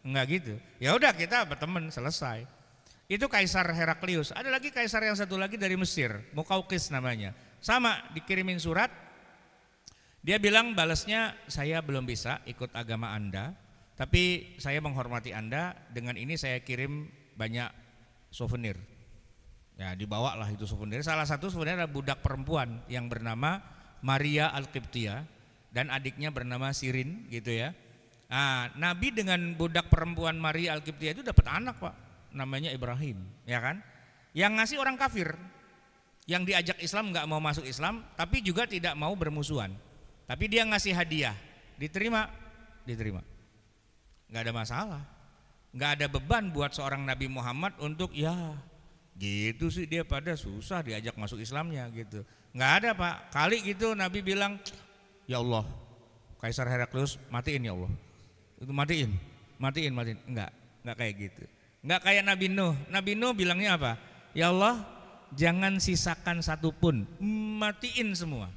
nggak gitu. Ya udah kita berteman, selesai. Itu Kaisar Heraklius. Ada lagi kaisar yang satu lagi dari Mesir, Muqawqis namanya. Sama, dikirimin surat. Dia bilang balasnya, saya belum bisa ikut agama Anda, tapi saya menghormati Anda. Dengan ini saya kirim banyak souvenir. Ya, dibawalah itu souvenir. Salah satu souvenir adalah budak perempuan yang bernama Maria Al-Qibtiyah dan adiknya bernama Sirin, gitu ya. Nah, Nabi dengan budak perempuan Maria Al-Qibtiyah itu dapat anak Pak, namanya Ibrahim, ya kan? Yang ngasih orang kafir, yang diajak Islam nggak mau masuk Islam, tapi juga tidak mau bermusuhan. Tapi dia ngasih hadiah, diterima, nggak ada masalah, nggak ada beban buat seorang Nabi Muhammad untuk ya gitu sih dia pada susah diajak masuk Islamnya gitu. Nggak ada Pak. Kali gitu Nabi bilang, ya Allah, Kaisar Heraklius matiin ya Allah, itu matiin. Nggak kayak gitu. Nggak kayak Nabi Nuh. Nabi Nuh bilangnya apa? Ya Allah, jangan sisakan satupun, matiin semua.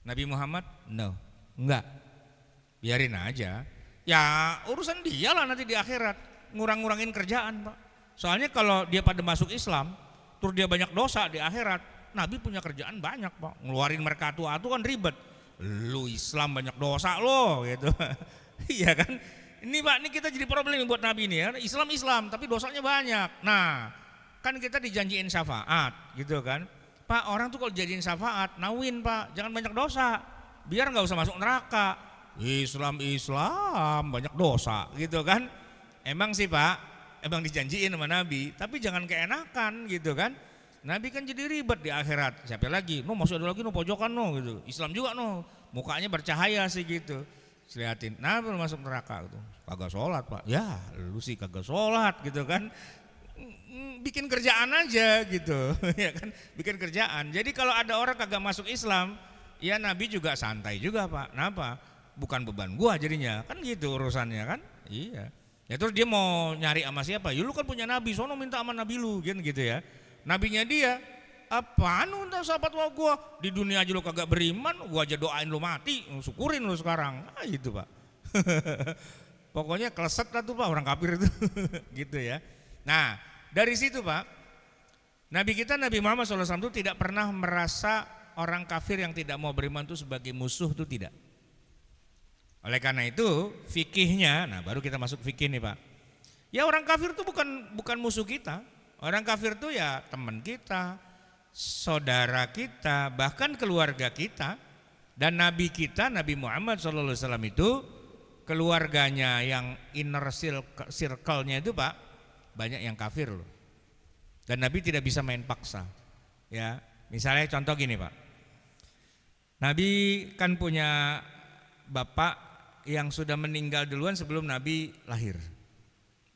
Nabi Muhammad, no, enggak, biarin aja. Ya urusan dia lah nanti di akhirat, ngurang-ngurangin kerjaan Pak. Soalnya kalau dia pada masuk Islam, terus dia banyak dosa di akhirat, Nabi punya kerjaan banyak Pak. Ngeluarin mereka atu-atu kan ribet. lu Islam banyak dosa lo gitu. Iya kan? Ini Pak, ini kita jadi problem buat Nabi ini ya. Islam tapi dosanya banyak. Nah, kan kita dijanjiin syafaat gitu kan. Pak, orang tuh kalau jadiin syafaat, nawin Pak, jangan banyak dosa. Biar nggak usah masuk neraka. Islam banyak dosa gitu kan. Emang sih Pak, emang dijanjiin sama Nabi, tapi jangan keenakan gitu kan. Nabi kan jadi ribet di akhirat. Siapa lagi? No masuk ada lagi no pojokan no gitu. Islam juga no. Mukanya bercahaya sih gitu. Lihatin, Nabi masuk neraka gitu. Kagak sholat Pak. Ya, lu sih kagak sholat gitu kan. Bikin kerjaan aja gitu. Ya kan? Bikin kerjaan. Jadi kalau ada orang kagak masuk Islam, ya Nabi juga santai juga Pak. Kenapa? Bukan beban gua jadinya. Kan gitu urusannya kan? Iya. Ya terus dia mau nyari sama siapa? Ya lu kan punya Nabi, sono minta sama Nabi lu gitu ya. Nabinya dia, apaan lu minta sahabat sama gua? Di dunia aja lu kagak beriman, gua aja doain lu mati, syukurin lu sekarang. Ah gitu Pak. Pokoknya kleset lah tuh Pak orang kafir itu. Gitu ya. Nah dari situ Pak, Nabi kita Nabi Muhammad SAW itu tidak pernah merasa orang kafir yang tidak mau beriman itu sebagai musuh, itu tidak. Oleh karena itu fikihnya, nah baru kita masuk fikih nih Pak. Ya orang kafir itu bukan musuh kita. Orang kafir itu ya teman kita, saudara kita, bahkan keluarga kita. Dan Nabi kita, Nabi Muhammad SAW itu keluarganya yang inner circle-nya itu Pak, banyak yang kafir loh. Dan Nabi tidak bisa main paksa. Ya, misalnya contoh gini Pak. Nabi kan punya bapak yang sudah meninggal duluan sebelum Nabi lahir.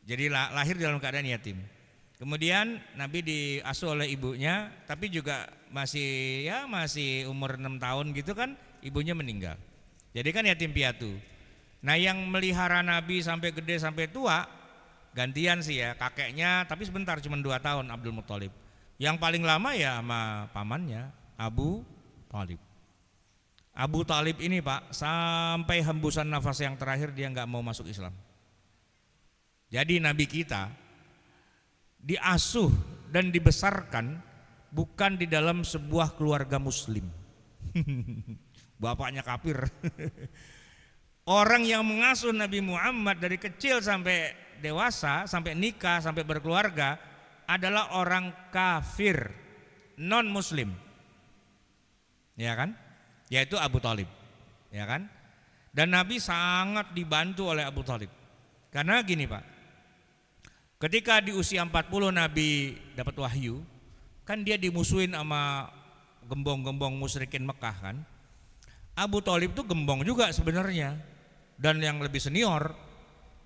Jadi lahir dalam keadaan yatim. Kemudian Nabi diasuh oleh ibunya, tapi juga masih umur 6 tahun gitu kan, ibunya meninggal. Jadi kan yatim piatu. Nah yang melihara Nabi sampai gede sampai tua, gantian sih ya kakeknya, tapi sebentar cuma 2 tahun Abdul Muthalib. Yang paling lama ya sama pamannya Abu Thalib. Abu Thalib ini Pak sampai hembusan nafas yang terakhir dia nggak mau masuk Islam. Jadi Nabi kita diasuh dan dibesarkan bukan di dalam sebuah keluarga muslim. Bapaknya kafir. Orang yang mengasuh Nabi Muhammad dari kecil sampai dewasa, sampai nikah, sampai berkeluarga adalah orang kafir, non muslim. Ya kan? Yaitu Abu Thalib, ya kan? Dan Nabi sangat dibantu oleh Abu Thalib. Karena gini Pak, ketika di usia 40 Nabi dapat wahyu, kan dia dimusuhin sama gembong-gembong musyrikin Mekah kan. Abu Thalib tuh gembong juga sebenarnya, dan yang lebih senior.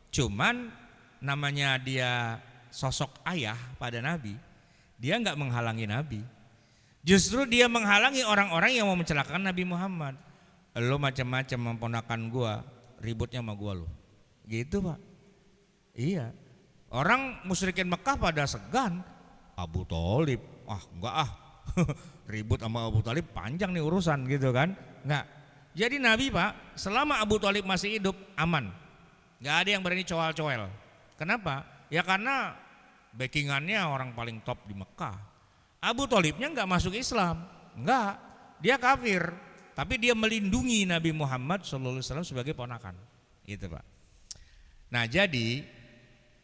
Cuman namanya dia sosok ayah pada Nabi, dia nggak menghalangi Nabi. Justru dia menghalangi orang-orang yang mau mencelakakan Nabi Muhammad. Lo macam-macam memponakan gua, ributnya sama gua lo. Gitu Pak. Iya. Orang musyrikin Mekah pada segan. Abu Thalib, enggak ribut sama Abu Thalib panjang nih urusan gitu kan. Enggak. Jadi Nabi Pak, selama Abu Thalib masih hidup aman. Enggak ada yang berani coal-coel. Kenapa? Ya karena backingannya orang paling top di Mekah. Abu Thalibnya enggak masuk Islam, enggak, dia kafir, tapi dia melindungi Nabi Muhammad SAW sebagai ponakan, gitu Pak. Nah jadi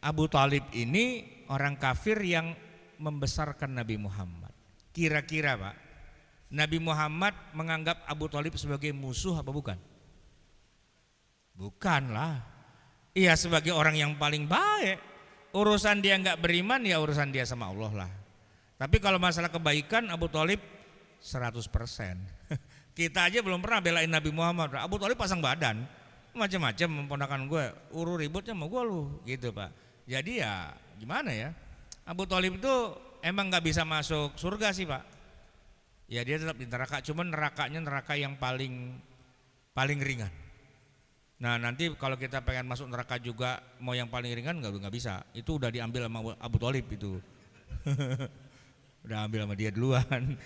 Abu Thalib ini orang kafir yang membesarkan Nabi Muhammad. Kira-kira Pak, Nabi Muhammad menganggap Abu Thalib sebagai musuh apa bukan? Bukanlah. Iya sebagai orang yang paling baik. Urusan dia enggak beriman ya urusan dia sama Allah lah. Tapi kalau masalah kebaikan Abu Thalib 100%. Kita aja belum pernah belain Nabi Muhammad. Abu Thalib pasang badan, macam-macam memponakan gue, ributnya sama gue lu, gitu Pak. Jadi ya gimana ya? Abu Thalib itu emang nggak bisa masuk surga sih Pak. Ya dia tetap di neraka, cuman nerakanya neraka yang paling ringan. Nah nanti kalau kita pengen masuk neraka juga mau yang paling ringan nggak bisa. Itu udah diambil sama Abu Thalib itu. Udah ambil sama dia duluan.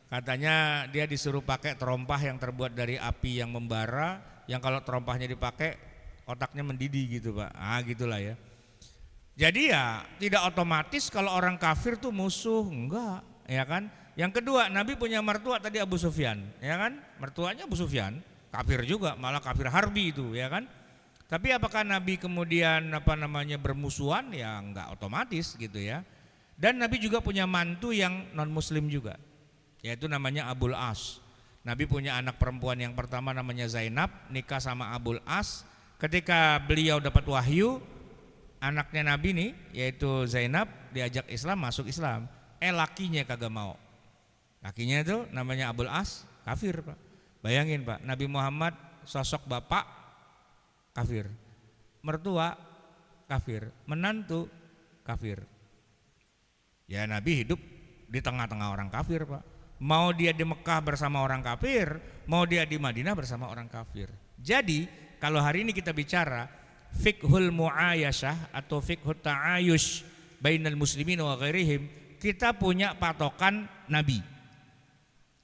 Katanya dia disuruh pakai terompah yang terbuat dari api yang membara, yang kalau terompahnya dipakai otaknya mendidih gitu Pak. Gitulah ya. Jadi ya tidak otomatis kalau orang kafir tuh musuh, enggak, ya kan? Yang kedua, Nabi punya mertua tadi Abu Sufyan, ya kan? Mertuanya Abu Sufyan. kafir juga, malah kafir harbi itu, ya kan? Tapi apakah Nabi kemudian bermusuhan? Ya enggak otomatis gitu ya. Dan Nabi juga punya mantu yang non muslim juga, yaitu namanya Abul As. Nabi punya anak perempuan yang pertama namanya Zainab, nikah sama Abul As. Ketika beliau dapat wahyu, anaknya Nabi nih yaitu Zainab diajak Islam, masuk Islam. Lakinya kagak mau. Lakinya itu namanya Abul As, kafir Pak. Bayangin Pak, Nabi Muhammad sosok bapak kafir, mertua kafir, menantu kafir. Ya Nabi hidup di tengah-tengah orang kafir Pak. Mau dia di Mekah bersama orang kafir, mau dia di Madinah bersama orang kafir. Jadi kalau hari ini kita bicara fiqhul mu'ayasyah atau fiqhul ta'ayush bainal muslimin wa ghairihim, kita punya patokan Nabi.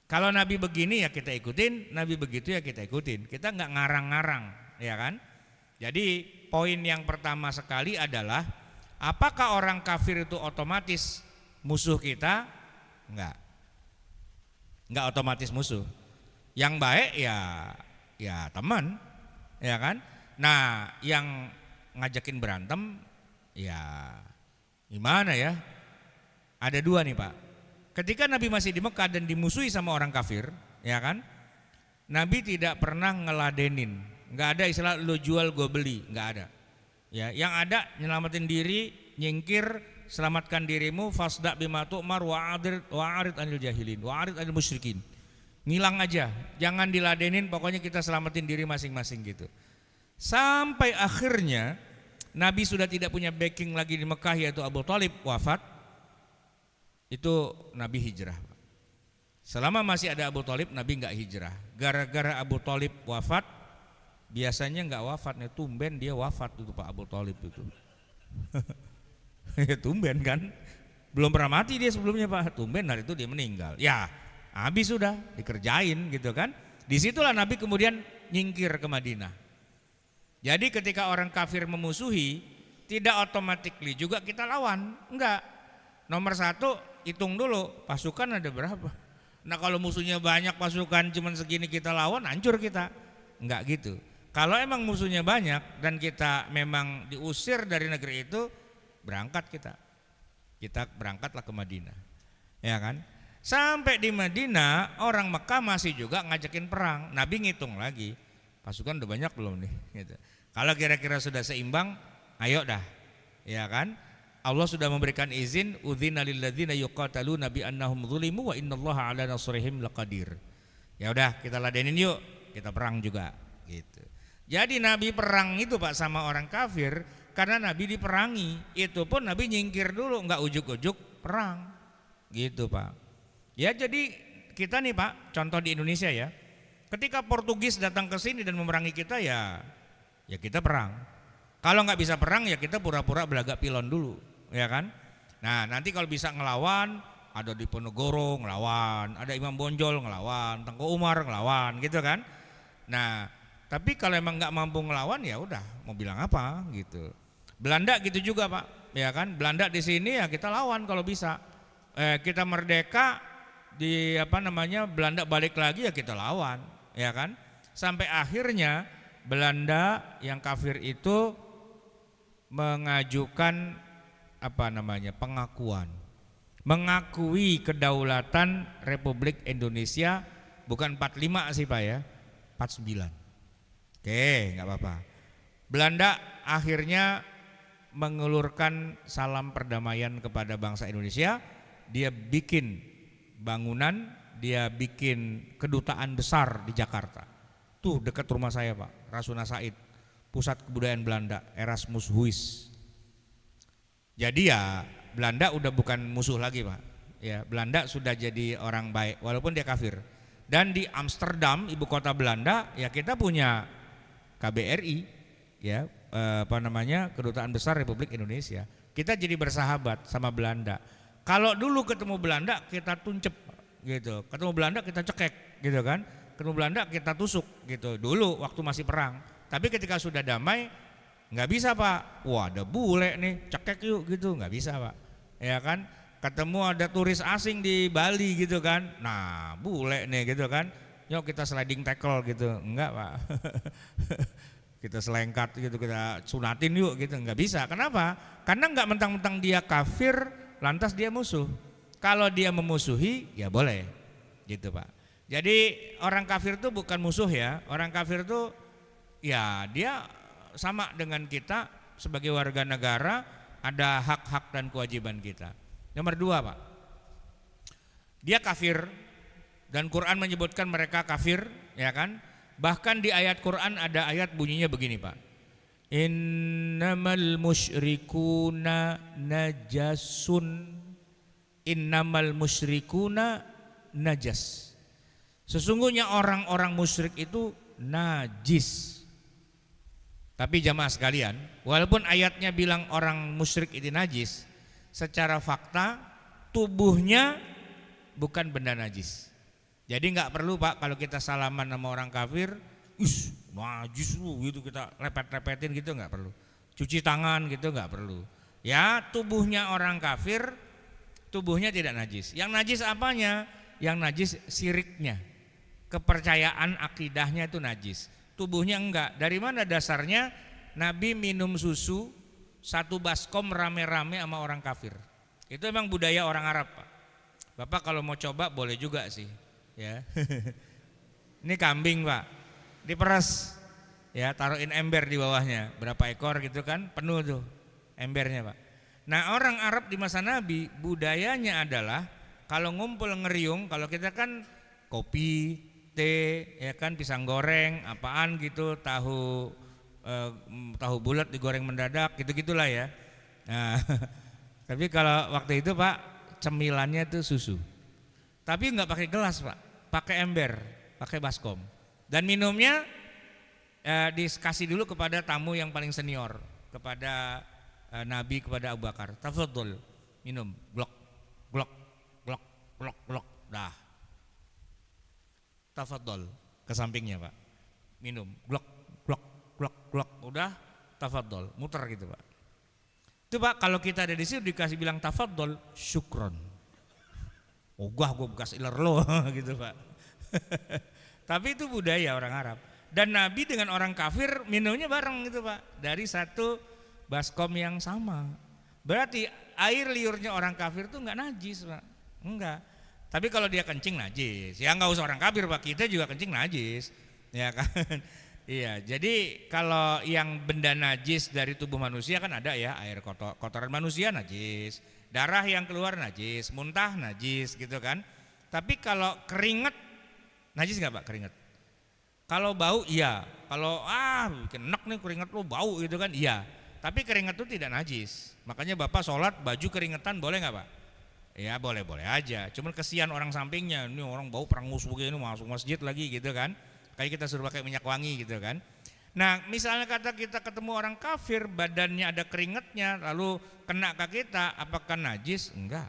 Kalau Nabi begini ya kita ikutin, Nabi begitu ya kita ikutin. Kita nggak ngarang-ngarang, ya kan? Jadi poin yang pertama sekali adalah apakah orang kafir itu otomatis musuh kita? Enggak otomatis musuh. Yang baik ya teman, ya kan? Nah, yang ngajakin berantem ya gimana ya? Ada dua nih Pak. Ketika Nabi masih di Mekah dan dimusuhi sama orang kafir, ya kan? Nabi tidak pernah ngeladenin. Enggak ada istilah lo jual gue beli, enggak ada. Ya, yang ada nyelamatin diri, nyingkir, selamatkan dirimu, fasda bima tu'mar wa'arid anil jahilin, wa'arid anil musyrikin. Ngilang aja, jangan diladenin, pokoknya kita selamatin diri masing-masing gitu. Sampai akhirnya Nabi sudah tidak punya backing lagi di Mekah, yaitu Abu Thalib wafat. Itu Nabi hijrah. Selama masih ada Abu Thalib, Nabi enggak hijrah. Gara-gara Abu Thalib wafat, biasanya enggak wafat, nih tumben dia wafat itu Pak Abu Thalib itu. Ya tumben kan, belum pernah mati dia sebelumnya Pak, tumben hari itu dia meninggal. Ya habis sudah dikerjain gitu kan. Disitulah Nabi kemudian nyingkir ke Madinah. Jadi ketika orang kafir memusuhi, tidak otomatis juga kita lawan, enggak. Nomor satu, hitung dulu pasukan ada berapa. Nah kalau musuhnya banyak, pasukan cuman segini kita lawan, hancur kita. Enggak gitu. Kalau emang musuhnya banyak dan kita memang diusir dari negeri itu, berangkat kita berangkatlah ke Madinah, ya kan? Sampai di Madinah orang Mekah masih juga ngajakin perang. Nabi ngitung lagi, pasukan udah banyak belum nih gitu. Kalau kira-kira sudah seimbang, ayo dah, ya kan? Allah sudah memberikan izin, udzina lil ladzina yuqataluna bi annahum zulimu wa innallaha ala nasrihim laqadir. Ya udah, kita ladenin yuk, kita perang juga gitu. Jadi Nabi perang itu Pak sama orang kafir karena Nabi diperangi. Itu pun Nabi nyingkir dulu, enggak ujuk-ujuk perang. Gitu Pak. Ya jadi kita nih Pak, contoh di Indonesia ya. Ketika Portugis datang ke sini dan memerangi kita ya kita perang. Kalau nggak bisa perang ya kita pura-pura belagak pilon dulu, ya kan? Nah nanti kalau bisa ngelawan, ada Diponegoro ngelawan, ada Imam Bonjol ngelawan, Tengku Umar ngelawan, gitu kan? Nah tapi kalau emang nggak mampu ngelawan ya udah mau bilang apa gitu. Belanda gitu juga Pak, ya kan? Belanda di sini ya kita lawan kalau bisa. Kita merdeka di Belanda balik lagi ya kita lawan, ya kan? Sampai akhirnya Belanda yang kafir itu mengajukan pengakuan, mengakui kedaulatan Republik Indonesia bukan 45 sih Pak ya, 49. Oke, nggak apa-apa. Belanda akhirnya mengulurkan salam perdamaian kepada bangsa Indonesia. Dia bikin bangunan, dia bikin kedutaan besar di Jakarta. Tuh dekat rumah saya Pak, Rasuna Said, pusat kebudayaan Belanda, Erasmus Huis. Jadi ya Belanda udah bukan musuh lagi Pak. Ya Belanda sudah jadi orang baik walaupun dia kafir. Dan di Amsterdam, ibu kota Belanda, ya kita punya KBRI, ya kedutaan besar Republik Indonesia. Kita jadi bersahabat sama Belanda. Kalau dulu ketemu Belanda kita tuncep gitu, ketemu Belanda kita cekek gitu kan. Ketemu Belanda kita tusuk gitu dulu waktu masih perang. Tapi ketika sudah damai nggak bisa Pak. Wah ada bule nih, cekek yuk gitu, nggak bisa Pak. Ya kan? Ketemu ada turis asing di Bali gitu kan. Nah bule nih gitu kan, yuk kita sliding tackle gitu, enggak Pak. Kita selengkat gitu, kita sunatin yuk gitu, enggak bisa. Kenapa? Karena enggak mentang-mentang dia kafir lantas dia musuh. Kalau dia memusuhi ya boleh gitu Pak. Jadi orang kafir itu bukan musuh ya. Orang kafir itu ya dia sama dengan kita sebagai warga negara, ada hak-hak dan kewajiban kita. Nomor 2 Pak, dia kafir dan Quran menyebutkan mereka kafir, ya kan? Bahkan di ayat Quran ada ayat bunyinya begini Pak, innamal musyrikuna najasun, innamal musyrikuna najas. Sesungguhnya orang-orang musyrik itu najis. Tapi jamaah sekalian, walaupun ayatnya bilang orang musyrik itu najis, secara fakta tubuhnya bukan benda najis. Jadi nggak perlu Pak kalau kita salaman sama orang kafir, najis lu gitu, kita lepet-lepetin gitu, nggak perlu. Cuci tangan gitu nggak perlu. Ya tubuhnya orang kafir, tubuhnya tidak najis. Yang najis apanya? Yang najis siriknya, kepercayaan akidahnya itu najis. Tubuhnya enggak. Dari mana dasarnya Nabi minum susu 1 baskom rame-rame sama orang kafir? Itu emang budaya orang Arab Pak. Bapak kalau mau coba boleh juga sih ya. Ini kambing Pak, diperas ya, taruhin ember di bawahnya, berapa ekor gitu kan, penuh tuh embernya Pak. Nah orang Arab di masa Nabi budayanya adalah kalau ngumpul ngeriung, kalau kita kan kopi, teh, ya kan, pisang goreng, apaan gitu, tahu bulat digoreng mendadak, gitu-gitulah ya. Nah, tapi kalau waktu itu Pak, cemilannya tuh susu. Tapi nggak pakai gelas Pak, pakai ember, pakai baskom. Dan minumnya dikasih dulu kepada tamu yang paling senior, kepada Nabi, kepada Abu Bakar. Tafadhol, minum, glok, glok, glok, glok, glok, dah. Tafadhol ke sampingnya Pak, minum, glok, glok, glok, glok, udah tafadhol, muter gitu Pak. Itu Pak kalau kita ada di situ dikasih bilang tafadhol, syukron. Ogah gue bekas iler lo gitu Pak. Tapi itu budaya orang Arab. Dan Nabi dengan orang kafir minumnya bareng gitu Pak, dari 1 baskom yang sama. Berarti air liurnya orang kafir itu enggak najis Pak, enggak. Tapi kalau dia kencing najis, ya nggak usah orang kafir Pak, kita juga kencing najis, ya kan? Iya, jadi kalau yang benda najis dari tubuh manusia kan ada ya, air kotoran manusia najis, darah yang keluar najis, muntah najis gitu kan. Tapi kalau keringat najis nggak Pak, keringat? Kalau bau iya, kalau bikin enak nih keringat lo bau gitu kan, iya. Tapi keringat itu tidak najis, makanya Bapak sholat baju keringetan boleh nggak Pak? Ya boleh-boleh aja, cuman kesian orang sampingnya, ini orang bau perangus begini masuk masjid lagi gitu kan, kayak kita suruh pakai minyak wangi gitu kan. Nah misalnya kata kita ketemu orang kafir, badannya ada keringatnya, lalu kena ke kita, apakah najis? Enggak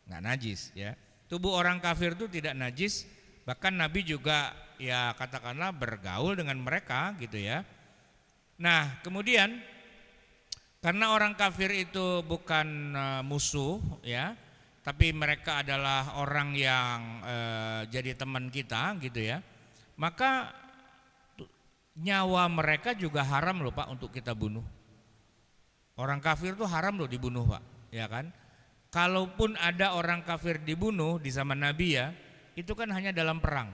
najis ya. Tubuh orang kafir itu tidak najis, bahkan Nabi juga ya katakanlah bergaul dengan mereka gitu ya. Nah kemudian karena orang kafir itu bukan musuh ya, tapi mereka adalah orang yang jadi teman kita gitu ya, maka nyawa mereka juga haram loh Pak untuk kita bunuh. Orang kafir tuh haram loh dibunuh Pak, ya kan? Kalaupun ada orang kafir dibunuh di zaman Nabi ya, itu kan hanya dalam perang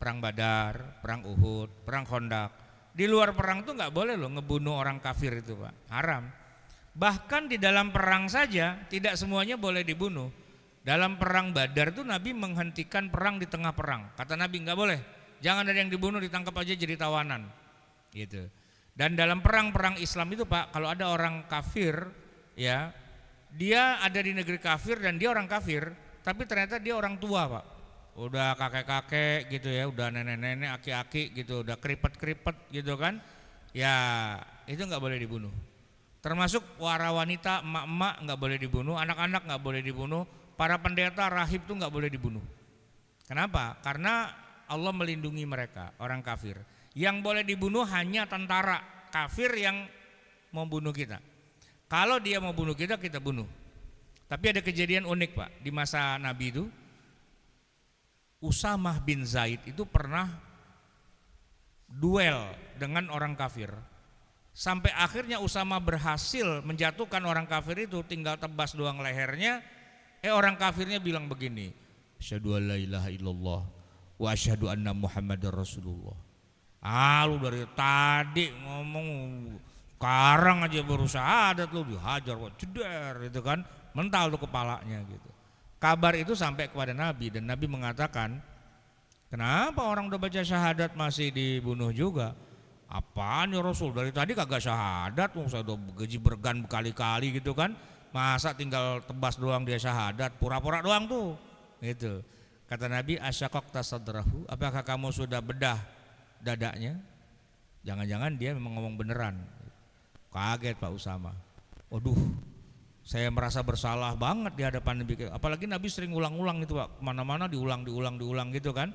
Badar, perang Uhud, perang Khandaq. Di luar perang tuh nggak boleh loh ngebunuh orang kafir itu Pak, haram. Bahkan di dalam perang saja tidak semuanya boleh dibunuh. Dalam perang Badar itu Nabi menghentikan perang di tengah perang. Kata Nabi nggak boleh, jangan ada yang dibunuh, ditangkap aja jadi tawanan gitu. Dan dalam perang-perang Islam itu Pak, kalau ada orang kafir ya, dia ada di negeri kafir dan dia orang kafir, tapi ternyata dia orang tua Pak, udah kakek-kakek gitu ya, udah nenek-nenek, aki-aki gitu, udah keripet-keripet gitu kan, ya itu nggak boleh dibunuh. Termasuk wara wanita, emak-emak nggak boleh dibunuh, anak-anak nggak boleh dibunuh, para pendeta, rahib tuh nggak boleh dibunuh. Kenapa? Karena Allah melindungi mereka, orang kafir. Yang boleh dibunuh hanya tentara kafir yang mau bunuh kita. Kalau dia mau bunuh kita, kita bunuh. Tapi ada kejadian unik Pak, di masa Nabi itu Usamah bin Zaid itu pernah duel dengan orang kafir. Sampai akhirnya Usamah berhasil menjatuhkan orang kafir itu, tinggal tebas doang lehernya. Orang kafirnya bilang begini, asyhadu an la ilaha illallah wa asyhadu anna Muhammadar Rasulullah. Lu dari tadi ngomong, sekarang aja baru syahadat lu dihajar, jeder gitu kan, mental tuh kepalanya gitu. Kabar itu sampai kepada Nabi dan Nabi mengatakan, kenapa orang udah baca syahadat masih dibunuh juga? Apaan ya Rasul, dari tadi kagak syahadat, saya udah gaji bergan berkali-kali gitu kan, masa tinggal tebas doang dia syahadat, pura-pura doang tuh gitu. Kata Nabi, asyaqaqta sadrahu, apakah kamu sudah bedah dadanya? Jangan-jangan dia memang ngomong beneran. Kaget Pak Usama. Waduh, saya merasa bersalah banget di hadapan Nabi. Apalagi Nabi sering ulang-ulang itu Pak, kemana-mana diulang gitu kan.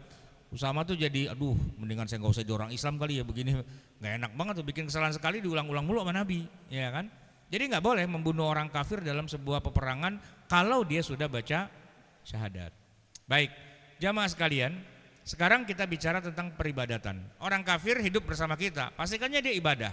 Usama tuh jadi, aduh mendingan saya gak usah jadi orang Islam kali ya, begini gak enak banget tuh, bikin kesalahan sekali diulang-ulang mulu sama Nabi, ya kan. Jadi gak boleh membunuh orang kafir dalam sebuah peperangan kalau dia sudah baca syahadat. Baik, jamaah sekalian, sekarang kita bicara tentang peribadatan. Orang kafir hidup bersama kita, pastikannya dia ibadah.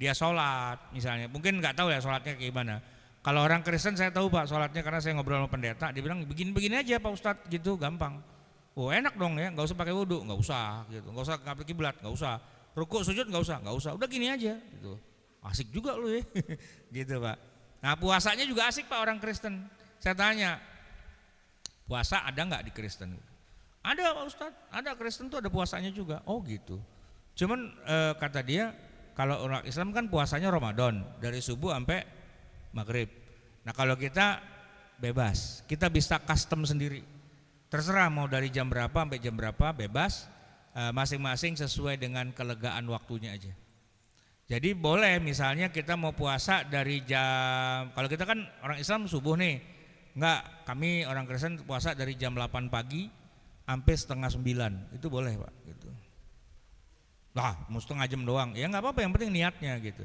Dia sholat misalnya, mungkin gak tahu ya sholatnya kayak gimana. Kalau orang Kristen saya tahu Pak sholatnya, karena saya ngobrol sama pendeta, dia bilang begini-begini aja Pak Ustadz gitu, gampang. Oh enak dong ya, nggak usah pakai wudhu, nggak usah gitu, nggak usah ngadep kiblat, nggak usah rukuk sujud, nggak usah, udah gini aja gitu. Asik juga lu ya, gitu Pak. Nah puasanya juga asik Pak orang Kristen. Saya tanya, puasa ada nggak di Kristen? Ada Pak Ustadz, ada Kristen tuh ada puasanya juga. Oh gitu. Cuman kata dia, kalau orang Islam kan puasanya Ramadan dari subuh sampai maghrib. Nah kalau kita bebas, kita bisa custom sendiri. Terserah mau dari jam berapa sampai jam berapa, bebas, masing-masing sesuai dengan kelegaan waktunya aja. Jadi boleh misalnya kita mau puasa dari jam, kalau kita kan orang Islam subuh nih, enggak, kami orang Kristen puasa dari jam 8 pagi sampai setengah 9, itu boleh Pak gitu. Lah mau setengah jam doang, ya nggak apa-apa, yang penting niatnya gitu.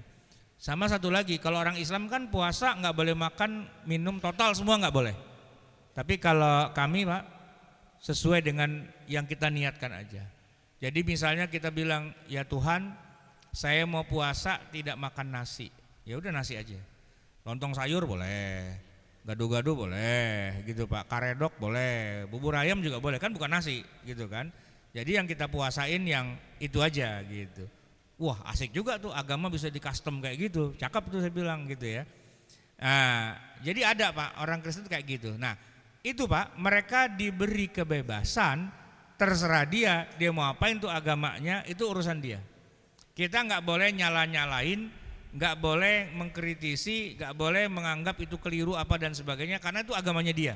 Sama satu lagi, kalau orang Islam kan puasa nggak boleh makan, minum total semua nggak boleh. Tapi kalau kami Pak, sesuai dengan yang kita niatkan aja. Jadi misalnya kita bilang, ya Tuhan saya mau puasa tidak makan nasi, ya udah nasi aja. Lontong sayur boleh, gado-gado boleh gitu Pak, karedok boleh, bubur ayam juga boleh, kan bukan nasi gitu kan. Jadi yang kita puasain yang itu aja gitu. Wah asik juga tuh, agama bisa di custom kayak gitu, cakep tuh saya bilang gitu ya. Nah, jadi ada Pak orang Kristen kayak gitu. Nah itu Pak, mereka diberi kebebasan, terserah dia mau apain tuh agamanya, itu urusan dia. Kita nggak boleh nyala-nyalain, nggak boleh mengkritisi, nggak boleh menganggap itu keliru apa dan sebagainya, karena itu agamanya dia.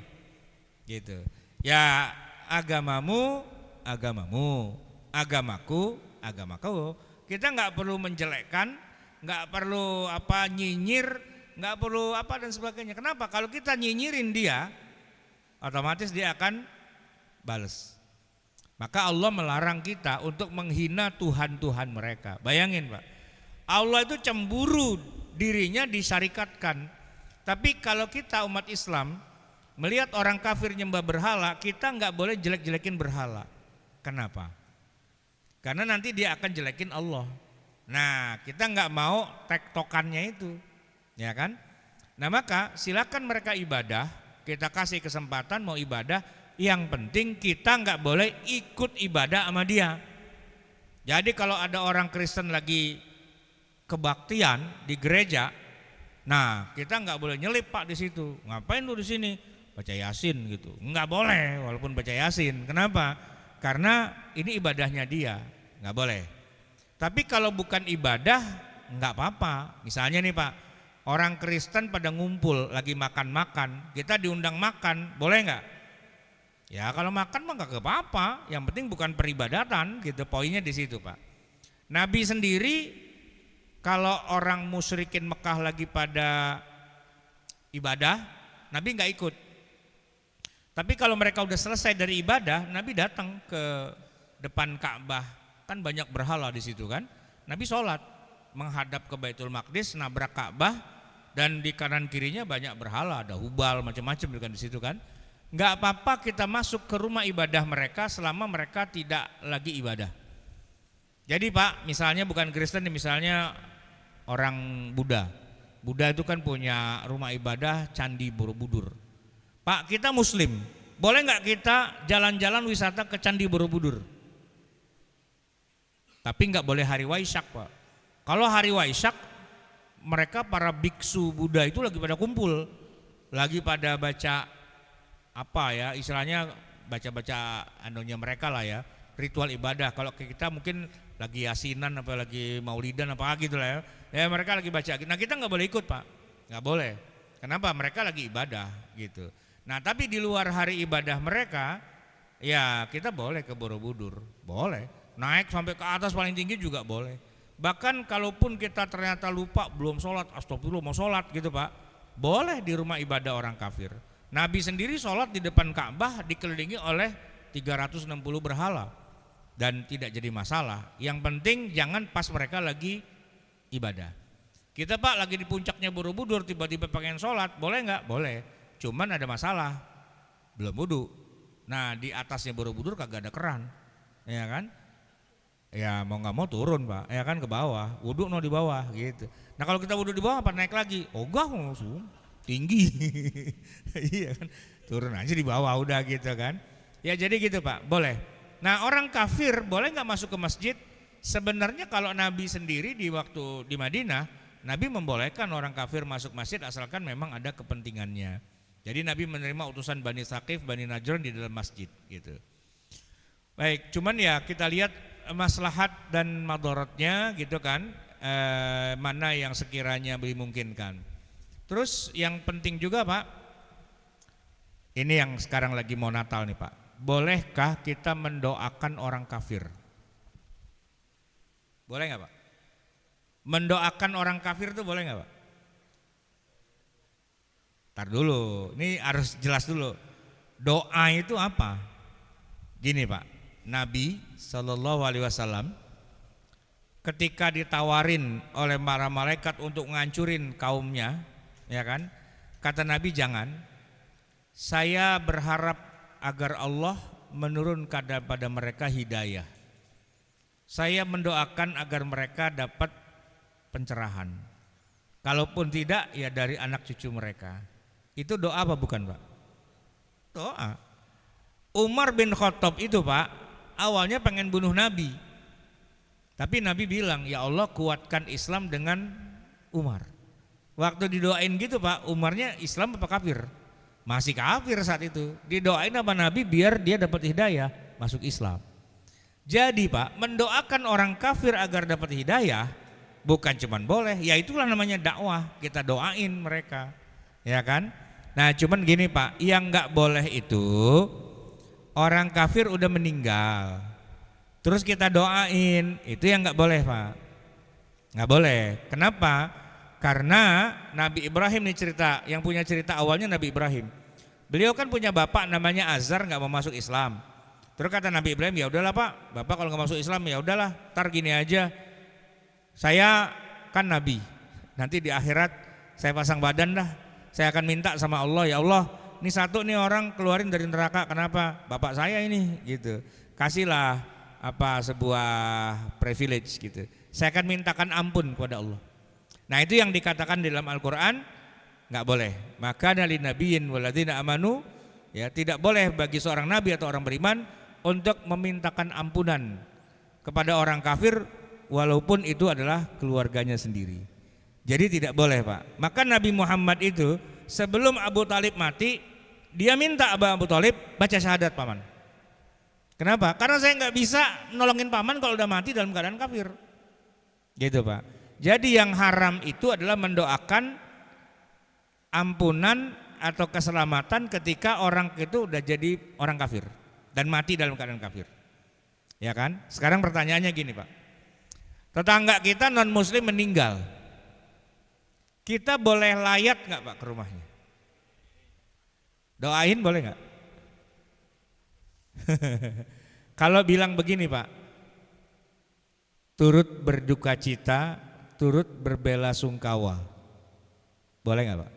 Gitu. Ya agamamu, agamamu, agamaku, agamaku. Kita nggak perlu menjelekkan, nggak perlu nyinyir, nggak perlu apa dan sebagainya. Kenapa? Kalau kita nyinyirin dia, otomatis dia akan balas. Maka Allah melarang kita untuk menghina Tuhan-Tuhan mereka. Bayangin Pak, Allah itu cemburu dirinya disyarikatkan. Tapi kalau kita umat Islam melihat orang kafir nyembah berhala, kita nggak boleh jelek-jelekin berhala. Kenapa? Karena nanti dia akan jelekin Allah. Nah kita nggak mau tektokannya itu, ya kan? Nah maka silakan mereka ibadah, kita kasih kesempatan mau ibadah, yang penting kita nggak boleh ikut ibadah sama dia. Jadi kalau ada orang Kristen lagi kebaktian di gereja, nah kita nggak boleh nyelip Pak di situ. Ngapain lu di sini? Baca Yasin gitu. Nggak boleh walaupun baca Yasin. Kenapa? Karena ini ibadahnya dia, nggak boleh. Tapi kalau bukan ibadah nggak apa-apa. Misalnya nih Pak, orang Kristen pada ngumpul lagi makan-makan, kita diundang makan, boleh nggak? Ya kalau makan mah nggak apa-apa, yang penting bukan peribadatan gitu, poinnya di situ Pak. Nabi sendiri kalau orang musyrikin Mekah lagi pada ibadah, Nabi nggak ikut. Tapi kalau mereka udah selesai dari ibadah, Nabi datang ke depan Ka'bah, kan banyak berhala di situ kan. Nabi sholat menghadap ke Baitul Maqdis, nabrak Ka'bah, dan di kanan kirinya banyak berhala, ada Hubal macam-macam kan di situ kan. Nggak apa-apa kita masuk ke rumah ibadah mereka selama mereka tidak lagi ibadah. Jadi Pak, misalnya bukan Kristen, misalnya orang Buddha. Buddha itu kan punya rumah ibadah Candi Borobudur. Pak, kita Muslim, boleh nggak kita jalan-jalan wisata ke Candi Borobudur? Tapi nggak boleh hari Waisak Pak. Kalau hari Waisak, mereka para biksu Buddha itu lagi pada kumpul, lagi pada baca apa ya, istilahnya baca-baca anunya mereka lah ya, ritual ibadah. Kalau kita mungkin lagi yasinan apa lagi maulidan apa gitu lah ya, mereka lagi baca. Nah kita nggak boleh ikut Pak, nggak boleh. Kenapa? Mereka lagi ibadah gitu. Nah tapi di luar hari ibadah mereka, ya kita boleh ke Borobudur, boleh. Naik sampai ke atas paling tinggi juga boleh. Bahkan kalaupun kita ternyata lupa belum sholat, astagfirullah mau sholat gitu Pak, boleh di rumah ibadah orang kafir. Nabi sendiri sholat di depan Ka'bah dikelilingi oleh 360 berhala dan tidak jadi masalah. Yang penting jangan pas mereka lagi ibadah. Kita Pak lagi di puncaknya Borobudur tiba-tiba pengen sholat, boleh nggak? Boleh. Cuman ada masalah, belum wudu. Nah di atasnya Borobudur kagak ada keran, ya kan? Ya mau nggak mau turun Pak, ya kan ke bawah, wudhu no di bawah gitu. Nah kalau kita wudhu di bawah apa naik lagi? Ogah langsung tinggi, iya kan, turun aja di bawah udah gitu kan. Ya jadi gitu Pak, boleh. Nah orang kafir boleh nggak masuk ke masjid? Sebenarnya kalau Nabi sendiri di waktu di Madinah, Nabi membolehkan orang kafir masuk masjid asalkan memang ada kepentingannya. Jadi Nabi menerima utusan Bani Thaqif, Bani Najran di dalam masjid gitu. Baik, cuman ya kita lihat maslahat dan madaratnya gitu kan, mana yang sekiranya dimungkinkan. Terus yang penting juga Pak, ini yang sekarang lagi mau Natal nih Pak, bolehkah kita mendoakan orang kafir? Boleh nggak Pak? Mendoakan orang kafir itu boleh nggak Pak? Ntar dulu, ini harus jelas dulu. Doa itu apa? Gini Pak, Nabi Shallallahu Alaihi Wasallam ketika ditawarin oleh para malaikat untuk ngancurin kaumnya, ya kan? Kata Nabi jangan. Saya berharap agar Allah menurunkan pada mereka hidayah. Saya mendoakan agar mereka dapat pencerahan. Kalaupun tidak, ya dari anak cucu mereka. Itu doa apa bukan Pak? Doa. Umar bin Khattab itu Pak, awalnya pengen bunuh Nabi. Tapi Nabi bilang, ya Allah kuatkan Islam dengan Umar. Waktu didoain gitu Pak, Umarnya Islam apa kafir? Masih kafir saat itu. Didoain sama Nabi biar dia dapat hidayah, masuk Islam. Jadi Pak, mendoakan orang kafir agar dapat hidayah bukan cuman boleh, ya itulah namanya dakwah. Kita doain mereka, ya kan? Nah cuman gini Pak, yang nggak boleh itu orang kafir udah meninggal, terus kita doain, itu yang nggak boleh Pak, nggak boleh. Kenapa? Karena Nabi Ibrahim nih cerita, yang punya cerita awalnya Nabi Ibrahim. Beliau kan punya bapak namanya Azar nggak mau masuk Islam. Terus kata Nabi Ibrahim, ya udahlah Pak, bapak kalau nggak masuk Islam ya udahlah, tar gini aja, saya kan Nabi, nanti di akhirat saya pasang badan dah, saya akan minta sama Allah, ya Allah, ini satu nih orang keluarin dari neraka, kenapa? Bapak saya ini gitu. Kasihlah apa sebuah privilege gitu. Saya akan mintakan ampun kepada Allah. Nah, itu yang dikatakan di dalam Al-Qur'an enggak boleh. Maka dari nabiyin walladzina amanu, ya tidak boleh bagi seorang nabi atau orang beriman untuk memintakan ampunan kepada orang kafir walaupun itu adalah keluarganya sendiri. Jadi tidak boleh Pak. Maka Nabi Muhammad itu sebelum Abu Talib mati, dia minta Abu Talib baca syahadat paman. Kenapa? Karena saya nggak bisa nolongin paman kalau udah mati dalam keadaan kafir. Gitu Pak. Jadi yang haram itu adalah mendoakan ampunan atau keselamatan ketika orang itu udah jadi orang kafir dan mati dalam keadaan kafir. Ya kan? Sekarang pertanyaannya gini Pak. Tetangga kita non muslim meninggal, kita boleh layat nggak Pak ke rumahnya? Doain boleh nggak? Kalau bilang begini Pak, turut berduka cita, turut berbela sungkawa, boleh nggak Pak?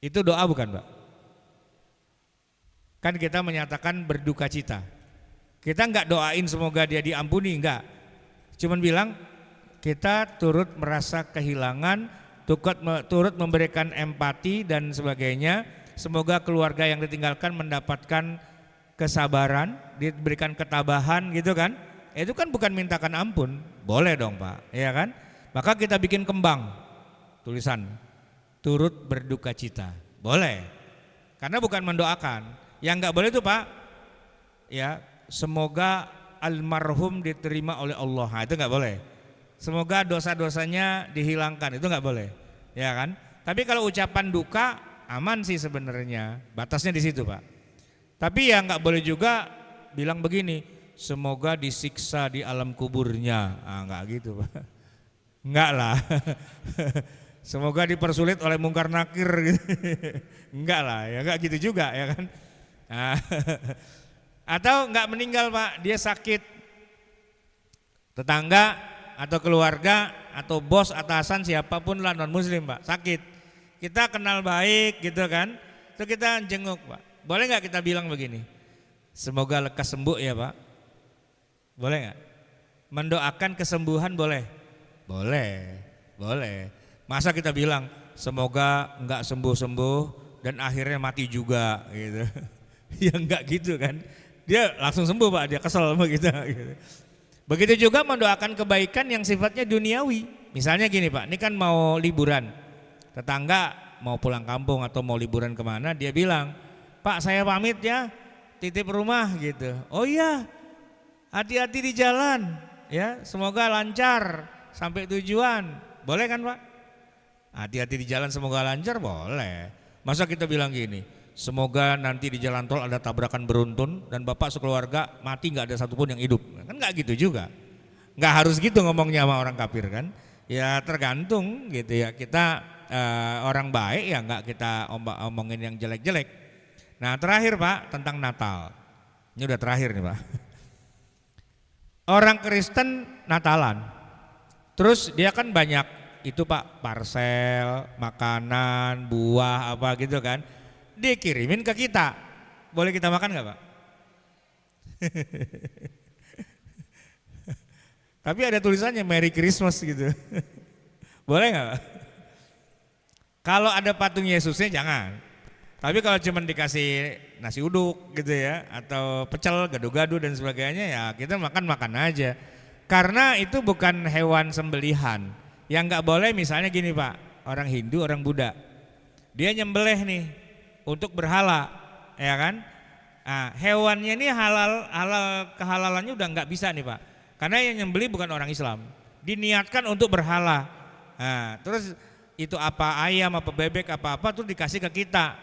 Itu doa bukan Pak? kan kita menyatakan berduka cita. Kita enggak doain semoga dia diampuni, enggak. Cuman bilang kita turut merasa kehilangan, turut memberikan empati dan sebagainya. Semoga keluarga yang ditinggalkan mendapatkan kesabaran, diberikan ketabahan gitu kan. Itu kan bukan mintakan ampun, boleh dong Pak, ya kan? Maka kita bikin kembang, tulisan turut berduka cita, boleh. Karena bukan mendoakan. Yang enggak boleh itu Pak, ya semoga almarhum diterima oleh Allah, nah, itu enggak boleh. Semoga dosa-dosanya dihilangkan, itu enggak boleh, ya kan? Tapi kalau ucapan duka aman sih sebenarnya, batasnya di situ Pak. Tapi ya enggak boleh juga bilang begini, semoga disiksa di alam kuburnya, enggak gitu Pak. Enggak lah. Semoga dipersulit oleh mungkar nakir gitu. Enggak lah, ya enggak gitu juga ya kan. Nah, atau enggak meninggal Pak, dia sakit. Tetangga atau keluarga atau bos atasan siapapun lah non muslim Pak, sakit. Kita kenal baik gitu kan. Terus kita jenguk Pak. Boleh enggak kita bilang begini? Semoga lekas sembuh ya Pak. Boleh enggak? Mendoakan kesembuhan boleh? Boleh. Boleh. Masa kita bilang semoga enggak sembuh-sembuh dan akhirnya mati juga gitu. Ya enggak gitu kan. Dia langsung sembuh Pak, dia kesel sama kita gitu. Begitu juga mendoakan kebaikan yang sifatnya duniawi. Misalnya gini Pak, ini kan mau liburan. Tetangga mau pulang kampung atau mau liburan kemana, dia bilang, Pak saya pamit ya, titip rumah gitu. Oh iya, hati-hati di jalan ya, semoga lancar sampai tujuan. Boleh kan Pak? Hati-hati di jalan semoga lancar, boleh. Masa kita bilang gini, semoga nanti di jalan tol ada tabrakan beruntun dan Bapak sekeluarga mati nggak ada satupun yang hidup. Kan nggak gitu juga. Nggak harus gitu ngomongnya sama orang kafir kan. Ya tergantung gitu ya. Kita orang baik ya nggak kita omongin yang jelek-jelek. Nah terakhir Pak tentang Natal. Ini udah terakhir nih Pak. Orang Kristen Natalan. Terus dia kan banyak itu Pak, parsel, makanan, buah apa gitu kan. Dikirimin ke kita. Boleh kita makan nggak Pak? Tapi ada tulisannya Merry Christmas gitu. Boleh nggak Pak? Kalau ada patung Yesusnya jangan. Tapi kalau cuma dikasih nasi uduk gitu ya, atau pecel, gado-gado dan sebagainya ya kita makan aja. Karena itu bukan hewan sembelihan. Yang nggak boleh misalnya gini Pak, orang Hindu, orang Buddha, dia nyembelih nih untuk berhala, ya kan? Nah, hewannya ini halal kehalalannya udah nggak bisa nih Pak, karena yang nyembelih bukan orang Islam, diniatkan untuk berhala. Nah, terus itu apa ayam, apa bebek, apa tuh dikasih ke kita,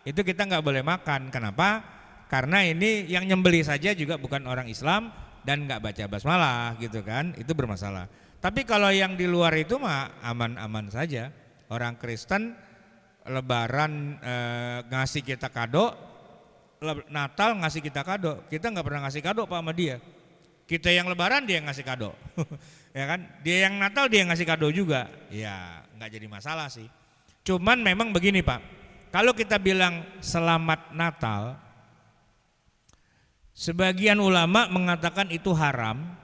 itu kita nggak boleh makan. Kenapa? Karena ini yang nyembelih saja juga bukan orang Islam dan nggak baca basmalah gitu kan, itu bermasalah. Tapi kalau yang di luar itu mah aman-aman saja. Orang Kristen Lebaran ngasih kita kado, Natal ngasih kita kado. Kita nggak pernah ngasih kado Pak sama dia. Kita yang Lebaran dia yang ngasih kado, ya kan? Dia yang Natal dia yang ngasih kado juga. Ya nggak jadi masalah sih. Cuman memang begini Pak, kalau kita bilang selamat Natal, sebagian ulama mengatakan itu haram.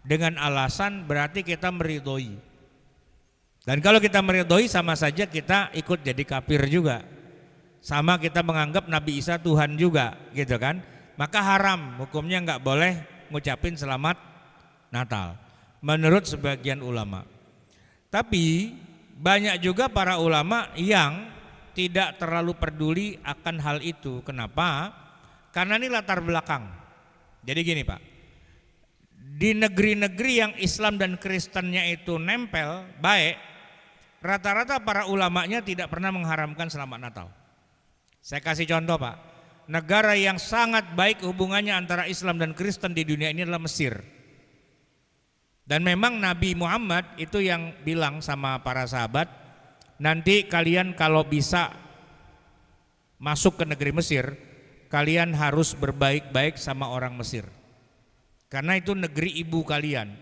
Dengan alasan berarti kita meridhoi. Dan kalau kita meridhoi sama saja kita ikut jadi kafir juga. Sama kita menganggap Nabi Isa Tuhan juga gitu kan. Maka haram, hukumnya nggak boleh ngucapin selamat Natal menurut sebagian ulama. Tapi banyak juga para ulama yang tidak terlalu peduli akan hal itu. Kenapa? Karena ini latar belakang. Jadi gini Pak, di negeri-negeri yang Islam dan Kristennya itu nempel baik, rata-rata para ulamanya tidak pernah mengharamkan selamat Natal. Saya kasih contoh Pak, negara yang sangat baik hubungannya antara Islam dan Kristen di dunia ini adalah Mesir. Dan memang Nabi Muhammad itu yang bilang sama para sahabat, nanti kalian kalau bisa masuk ke negeri Mesir, kalian harus berbaik-baik sama orang Mesir. Karena itu negeri ibu kalian.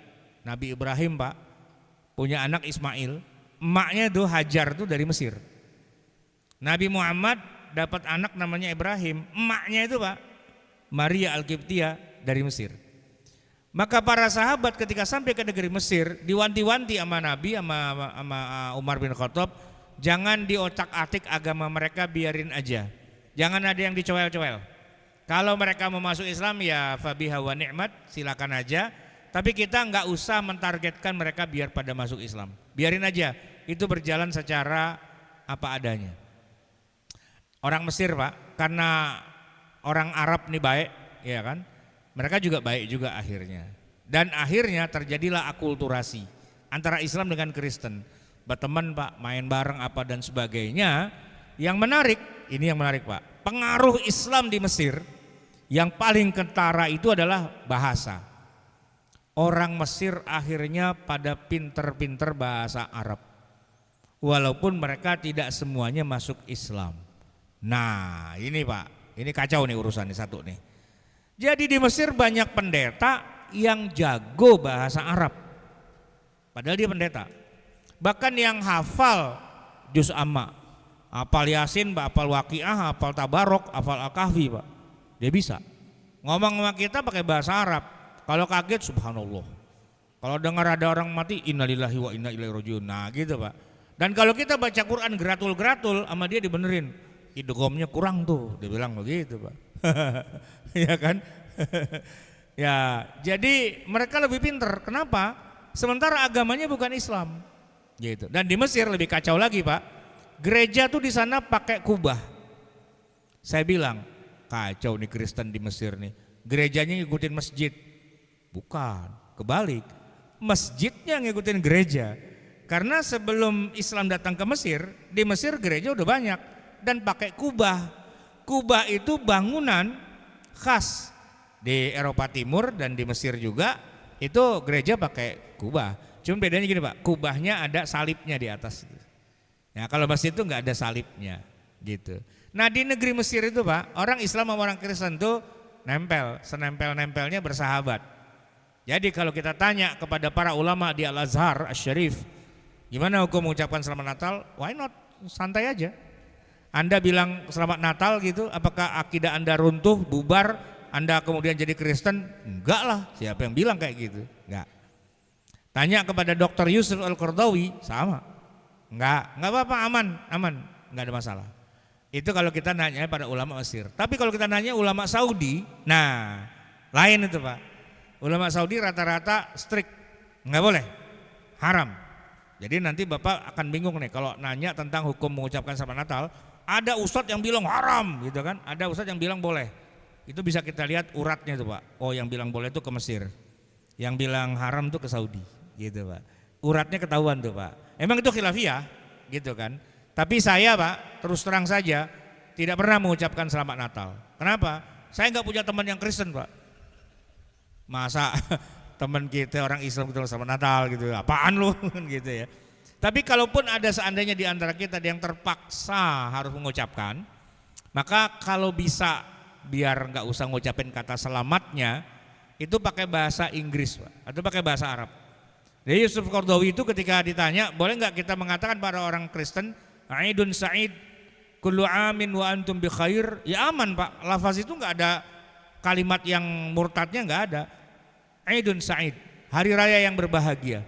Nabi Ibrahim Pak punya anak Ismail, emaknya tuh Hajar tuh dari Mesir. Nabi Muhammad dapat anak namanya Ibrahim, emaknya itu Pak Maria Al-Qibtiyah dari Mesir. Maka para sahabat ketika sampai ke negeri Mesir diwanti-wanti sama Nabi sama Umar bin Khattab, jangan diotak-atik agama mereka, biarin aja. Jangan ada yang dicowel-cowel. Kalau mereka mau masuk Islam ya fabiha wa ni'mat, silakan aja. Tapi kita nggak usah mentargetkan mereka biar pada masuk Islam. Biarin aja, itu berjalan secara apa adanya. Orang Mesir Pak, karena orang Arab nih baik, ya kan? Mereka juga baik juga akhirnya. Dan akhirnya terjadilah akulturasi antara Islam dengan Kristen. Berteman Pak, main bareng apa dan sebagainya. Yang menarik, ini yang menarik Pak, pengaruh Islam di Mesir yang paling kentara itu adalah bahasa. Orang Mesir akhirnya pada pinter-pinter bahasa Arab. Walaupun mereka tidak semuanya masuk Islam. Nah ini Pak, ini kacau nih urusan ini satu nih. Jadi di Mesir banyak pendeta yang jago bahasa Arab. Padahal dia pendeta. Bahkan yang hafal juz amma, hafal Yasin, hafal Waqiah, hafal Tabarok, hafal Al-Kahfi Pak. Dia bisa ngomong sama kita pakai bahasa Arab. Kalau kaget subhanallah. Kalau dengar ada orang mati innalillahi wa inna ilaihi rajiun. Nah gitu Pak. Dan kalau kita baca Quran geratul-geratul sama dia dibenerin. Idghamnya kurang tuh, dia bilang begitu Pak. Ya kan? Ya, jadi mereka lebih pinter. Kenapa? Sementara agamanya bukan Islam. Gitu. Dan di Mesir lebih kacau lagi Pak. Gereja tuh di sana pakai kubah. Saya bilang, kacau nih Kristen di Mesir nih. Gerejanya ngikutin masjid. Bukan, kebalik. Masjidnya ngikutin gereja. Karena sebelum Islam datang ke Mesir, di Mesir gereja udah banyak dan pakai kubah. Kubah itu bangunan khas di Eropa Timur dan di Mesir juga. Itu gereja pakai kubah. Cuma bedanya gini Pak, kubahnya ada salibnya di atas. Ya, kalau masjid itu nggak ada salibnya, gitu. Nah di negeri Mesir itu Pak, orang Islam sama orang Kristen tuh nempel, senempel-nempelnya bersahabat. Jadi kalau kita tanya kepada para ulama di Al-Azhar Asy-Syarif, gimana hukum mengucapkan selamat Natal? Why not? Santai aja. Anda bilang selamat Natal gitu, apakah akidah Anda runtuh, bubar, Anda kemudian jadi Kristen? Enggak lah, siapa yang bilang kayak gitu? Enggak. Tanya kepada Dr. Yusuf Al-Qaradawi, sama. Enggak apa-apa, aman, enggak ada masalah. Itu kalau kita nanya pada ulama Mesir. Tapi kalau kita nanya ulama Saudi, nah lain itu Pak. Ulama Saudi rata-rata strict, enggak boleh, haram. Jadi nanti Bapak akan bingung nih kalau nanya tentang hukum mengucapkan selamat Natal. Ada ustadz yang bilang haram gitu kan, ada ustadz yang bilang boleh. Itu bisa kita lihat uratnya tuh Pak. Oh yang bilang boleh itu ke Mesir, yang bilang haram tuh ke Saudi gitu Pak. Uratnya ketahuan tuh Pak. Emang itu khilafiyah gitu kan. Tapi saya Pak terus terang saja tidak pernah mengucapkan selamat Natal. Kenapa? Saya nggak punya teman yang Kristen Pak. Masa teman kita orang Islam kita selamat Natal gitu, apaan lu gitu ya. Tapi kalaupun ada seandainya di antara kita yang terpaksa harus mengucapkan, maka kalau bisa biar nggak usah ngucapin kata selamatnya, itu pakai bahasa Inggris Pak, atau pakai bahasa Arab. Jadi Yusuf Qaradawi itu ketika ditanya, boleh nggak kita mengatakan pada orang Kristen, Aidun Sa'id, kullu amin wa antum bi khair, ya aman Pak. Lafaz itu nggak ada kalimat yang murtadnya, nggak ada. Aidun Sa'id, hari raya yang berbahagia.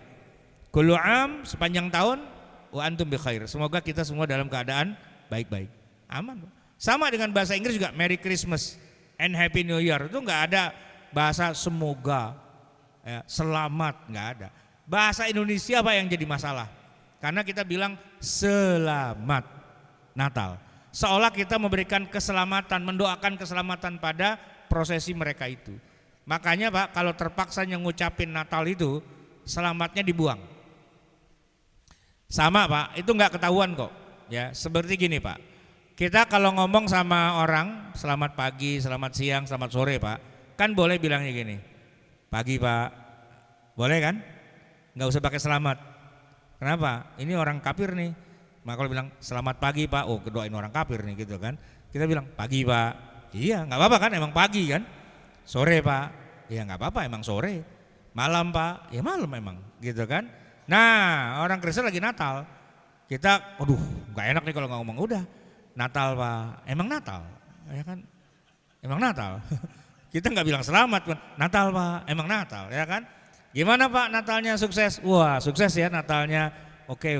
Kullu am, sepanjang tahun, wa antum bi khair. Semoga kita semua dalam keadaan baik-baik, aman Pak. Sama dengan bahasa Inggris juga, Merry Christmas and Happy New Year. Itu nggak ada bahasa semoga, ya, selamat, nggak ada. Bahasa Indonesia apa yang jadi masalah? Karena kita bilang selamat Natal, seolah kita memberikan keselamatan, mendoakan keselamatan pada prosesi mereka itu. Makanya Pak, kalau terpaksa ngucapin Natal itu, selamatnya dibuang. Sama Pak, itu nggak ketahuan kok. Ya, seperti gini Pak, kita kalau ngomong sama orang selamat pagi, selamat siang, selamat sore Pak, kan boleh bilangnya gini, pagi Pak, boleh kan? Nggak usah pakai selamat. Kenapa? Ini orang kafir nih. Maka kalau bilang selamat pagi Pak, oh kedoain orang kafir nih gitu kan. Kita bilang pagi Pak, iya nggak apa-apa kan, emang pagi kan. Sore Pak, ya nggak apa-apa emang sore. Malam Pak, ya malam emang gitu kan. Nah orang Kristen lagi Natal, kita, aduh nggak enak nih kalau nggak ngomong udah Natal Pak, emang Natal, ya kan, emang Natal. Kita nggak bilang selamat, Natal Pak, emang Natal ya kan? Gimana Pak Natalnya sukses? Wah sukses ya Natalnya, oke.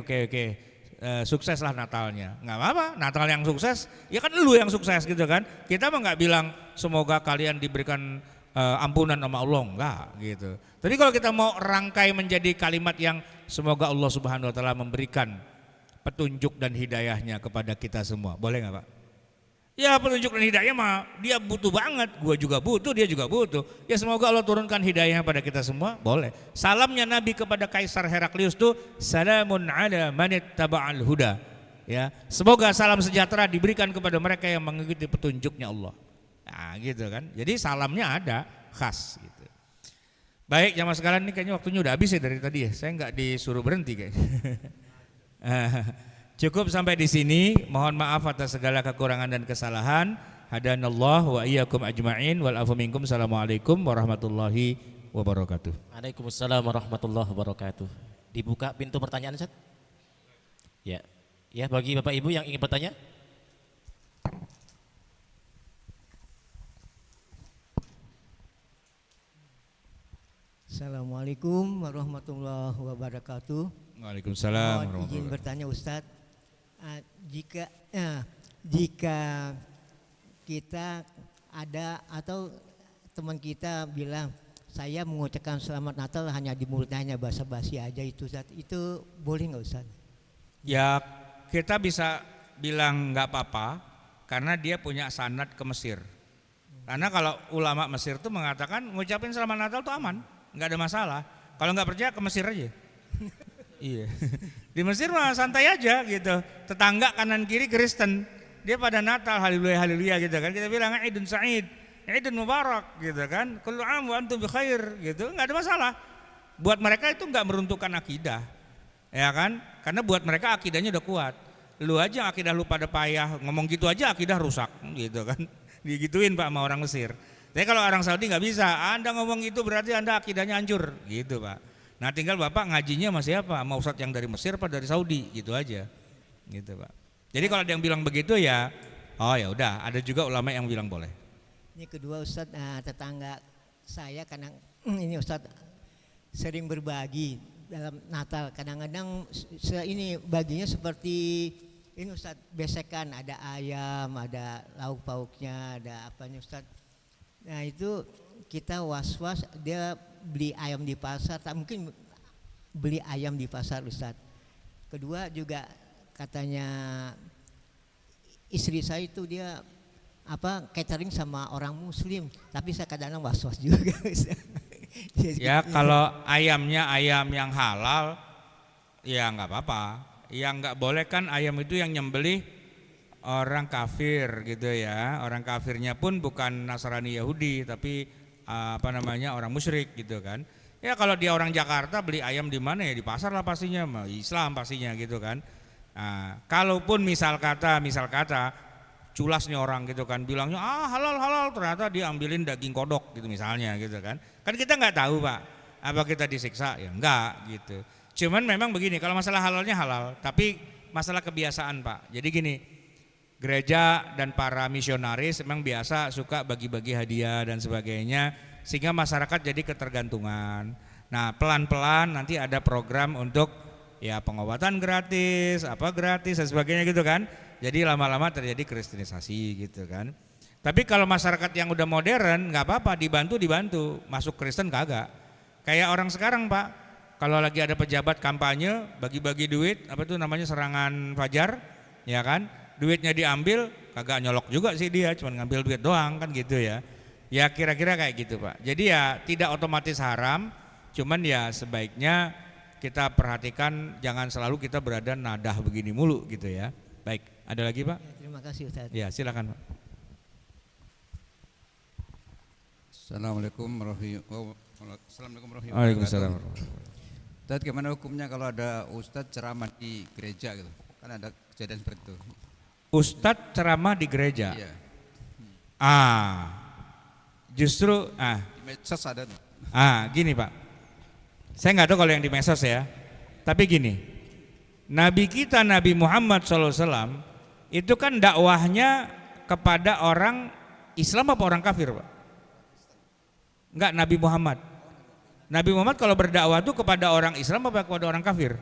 Sukses lah Natalnya, nggak apa-apa. Natal yang sukses, ya kan lu yang sukses gitu kan. Kita mah nggak bilang semoga kalian diberikan ampunan sama Allah, enggak gitu. Tapi kalau kita mau rangkai menjadi kalimat yang semoga Allah Subhanahu Wa Taala memberikan petunjuk dan hidayahnya kepada kita semua, boleh nggak Pak? Ya petunjuk dan hidayah mah dia butuh banget, gua juga butuh, dia juga butuh. Ya semoga Allah turunkan hidayahnya pada kita semua, boleh. Salamnya Nabi kepada Kaisar Heraklius tuh salamun ala manittaba'al huda. Ya, semoga salam sejahtera diberikan kepada mereka yang mengikuti petunjuknya Allah. Nah, gitu kan. Jadi salamnya ada khas gitu. Baik, jamaah sekalian ini kayaknya waktunya udah habis ya dari tadi ya. Saya nggak disuruh berhenti kayaknya. Cukup sampai di sini. Mohon maaf atas segala kekurangan dan kesalahan. Hadanallah wa iyyakum ajma'in wal afu minkum. Assalamualaikum warahmatullahi wabarakatuh. Waalaikumsalam warahmatullahi wabarakatuh. Dibuka pintu pertanyaan, Ustaz? Ya. Ya, bagi Bapak Ibu yang ingin bertanya. Assalamualaikum warahmatullahi wabarakatuh. Waalaikumsalam Mohon izin bertanya Ustadz, jika kita ada atau teman kita bilang saya mengucapkan selamat Natal hanya di mulutnya, hanya basa-basi aja itu Ustadz, itu boleh nggak Ustadz? Ya kita bisa bilang nggak apa-apa karena dia punya sanad ke Mesir. Karena kalau ulama Mesir tuh mengatakan ngucapin selamat Natal tuh aman, nggak ada masalah. Kalau nggak percaya ke Mesir aja. Iya. Di Mesir mah santai aja gitu. Tetangga kanan kiri Kristen, dia pada Natal haleluya haleluya gitu kan. Kita bilang Idun Sa'id, Idun Mubarak gitu kan. Kullu 'am wa antum bi khair gitu. Enggak ada masalah. Buat mereka itu enggak meruntuhkan akidah. Ya kan? Karena buat mereka akidahnya udah kuat. Lu aja akidah lu pada payah, ngomong gitu aja akidah rusak gitu kan. Digituin Pak sama orang Mesir. Tapi kalau orang Saudi nggak bisa, Anda ngomong itu berarti Anda akidahnya hancur gitu Pak. Nah tinggal Bapak ngajinya sama siapa, mau ustadz yang dari Mesir apa dari Saudi gitu aja gitu Pak. Jadi kalau ada yang bilang begitu ya, oh ya udah, ada juga ulama yang bilang boleh. Ini kedua Ustadz, tetangga saya kadang ini Ustadz sering berbagi dalam Natal, kadang-kadang ini baginya seperti ini Ustadz, besekan, ada ayam, ada lauk pauknya, ada apanya Ustadz. Nah itu kita was-was dia beli ayam di pasar, tak mungkin beli ayam di pasar Ustadz. Kedua juga katanya istri saya itu dia catering sama orang muslim, tapi saya kadang-kadang was-was juga Ya kalau ayamnya ayam yang halal ya nggak apa-apa. Yang nggak boleh kan ayam itu yang nyembelih orang kafir gitu ya. Orang kafirnya pun bukan Nasrani Yahudi tapi orang musyrik gitu kan. Ya kalau dia orang Jakarta beli ayam di mana ya di pasar lah pastinya, Islam pastinya gitu kan. Nah, kalaupun misal kata culas nih orang gitu kan bilangnya halal ternyata dia ambilin daging kodok gitu misalnya gitu kan. Kan kita nggak tahu Pak, apa kita disiksa ya enggak gitu. Cuman memang begini, kalau masalah halalnya halal, tapi masalah kebiasaan Pak. Jadi gini, gereja dan para misionaris memang biasa suka bagi-bagi hadiah dan sebagainya sehingga masyarakat jadi ketergantungan. Nah pelan-pelan nanti ada program untuk ya pengobatan gratis, gratis dan sebagainya gitu kan. Jadi lama-lama terjadi kristenisasi gitu kan. Tapi kalau masyarakat yang udah modern nggak apa-apa, dibantu, masuk Kristen kagak. Kayak orang sekarang Pak, kalau lagi ada pejabat kampanye bagi-bagi duit, serangan fajar, ya kan? Duitnya diambil, kagak nyolok juga sih dia, cuma ngambil duit doang kan gitu ya. Ya kira-kira kayak gitu Pak. Jadi ya tidak otomatis haram, cuman ya sebaiknya kita perhatikan jangan selalu kita berada nadah begini mulu gitu ya. Baik, ada lagi Pak? Ya, terima kasih Ustadz. Ya silakan Pak. Assalamualaikum warahmatullahi wabarakatuh. Waalaikumsalam. Ustadz, gimana hukumnya kalau ada ustadz ceramah di gereja gitu? Kan ada kejadian seperti itu. Ustadz ceramah di gereja. Iya. Justru Di medsos ada. Gini Pak. Saya nggak tahu kalau yang di medsos ya. Tapi gini, Nabi kita Nabi Muhammad SAW itu kan dakwahnya kepada orang Islam apa orang kafir Pak? Enggak, Nabi Muhammad. Nabi Muhammad kalau berdakwah itu kepada orang Islam apa kepada orang kafir?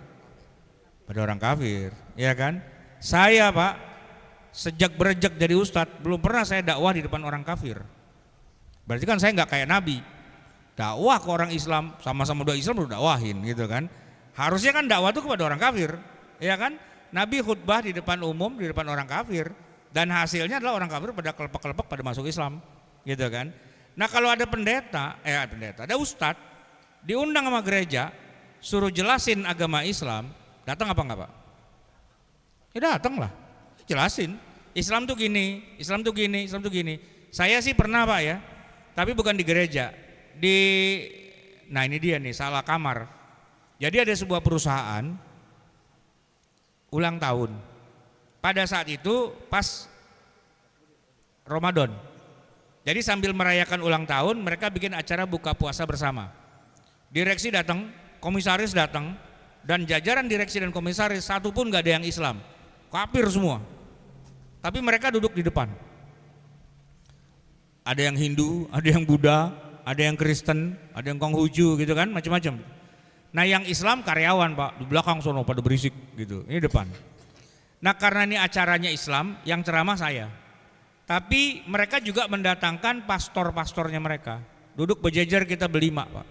Pada orang kafir, ya kan? Saya Pak, sejak berejak jadi ustadz belum pernah saya dakwah di depan orang kafir. Berarti kan saya nggak kayak Nabi. Dakwah ke orang Islam, sama-sama udah Islam udah dakwahin gitu kan. Harusnya kan dakwah itu kepada orang kafir, ya kan? Nabi khutbah di depan umum, di depan orang kafir, dan hasilnya adalah orang kafir pada kelepek-kelepek pada masuk Islam, gitu kan? Nah kalau ada ada ustadz diundang sama gereja, suruh jelasin agama Islam, datang apa enggak Pak? Ya datang lah, jelasin. Islam tuh gini, Islam tuh gini, Islam tuh gini. Saya sih pernah Pak ya, tapi bukan di gereja. Nah ini dia nih, salah kamar. Jadi ada sebuah perusahaan ulang tahun. Pada saat itu pas Ramadan. Jadi sambil merayakan ulang tahun, mereka bikin acara buka puasa bersama. Direksi datang, komisaris datang, dan jajaran direksi dan komisaris satu pun gak ada yang Islam, kafir semua. Tapi mereka duduk di depan. Ada yang Hindu, ada yang Buddha, ada yang Kristen, ada yang Konghucu gitu kan, macam-macam. Nah yang Islam karyawan Pak, di belakang sono pada berisik gitu, ini depan. Nah karena ini acaranya Islam, yang ceramah saya. Tapi mereka juga mendatangkan pastor-pastornya mereka. Duduk berjejer kita berlima Pak.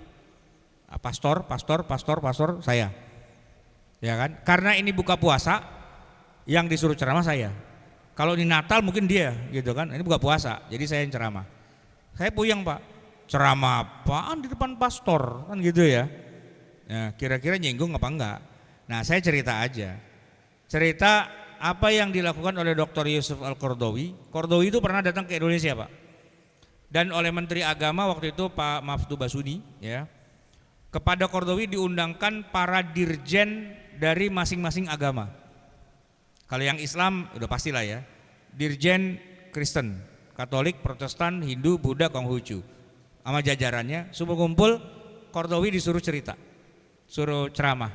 Pastor, saya. Ya kan? Karena ini buka puasa, yang disuruh ceramah saya. Kalau ini Natal mungkin dia gitu kan. Ini buka puasa, jadi saya yang ceramah. Saya puyeng Pak. Ceramah apaan di depan pastor kan gitu ya. Ya, kira-kira nyinggung apa enggak? Nah, saya cerita aja. Cerita apa yang dilakukan oleh Dr. Yusuf Al-Qaradawi. Qaradawi itu pernah datang ke Indonesia Pak. Dan oleh Menteri Agama waktu itu Pak Maftu Basudi ya. Kepada Qaradawi diundangkan para dirjen dari masing-masing agama. Kalau yang Islam udah pastilah ya. Dirjen Kristen, Katolik, Protestan, Hindu, Buddha, Konghucu. Sama jajarannya, semua kumpul, Qaradawi disuruh cerita. Suruh ceramah.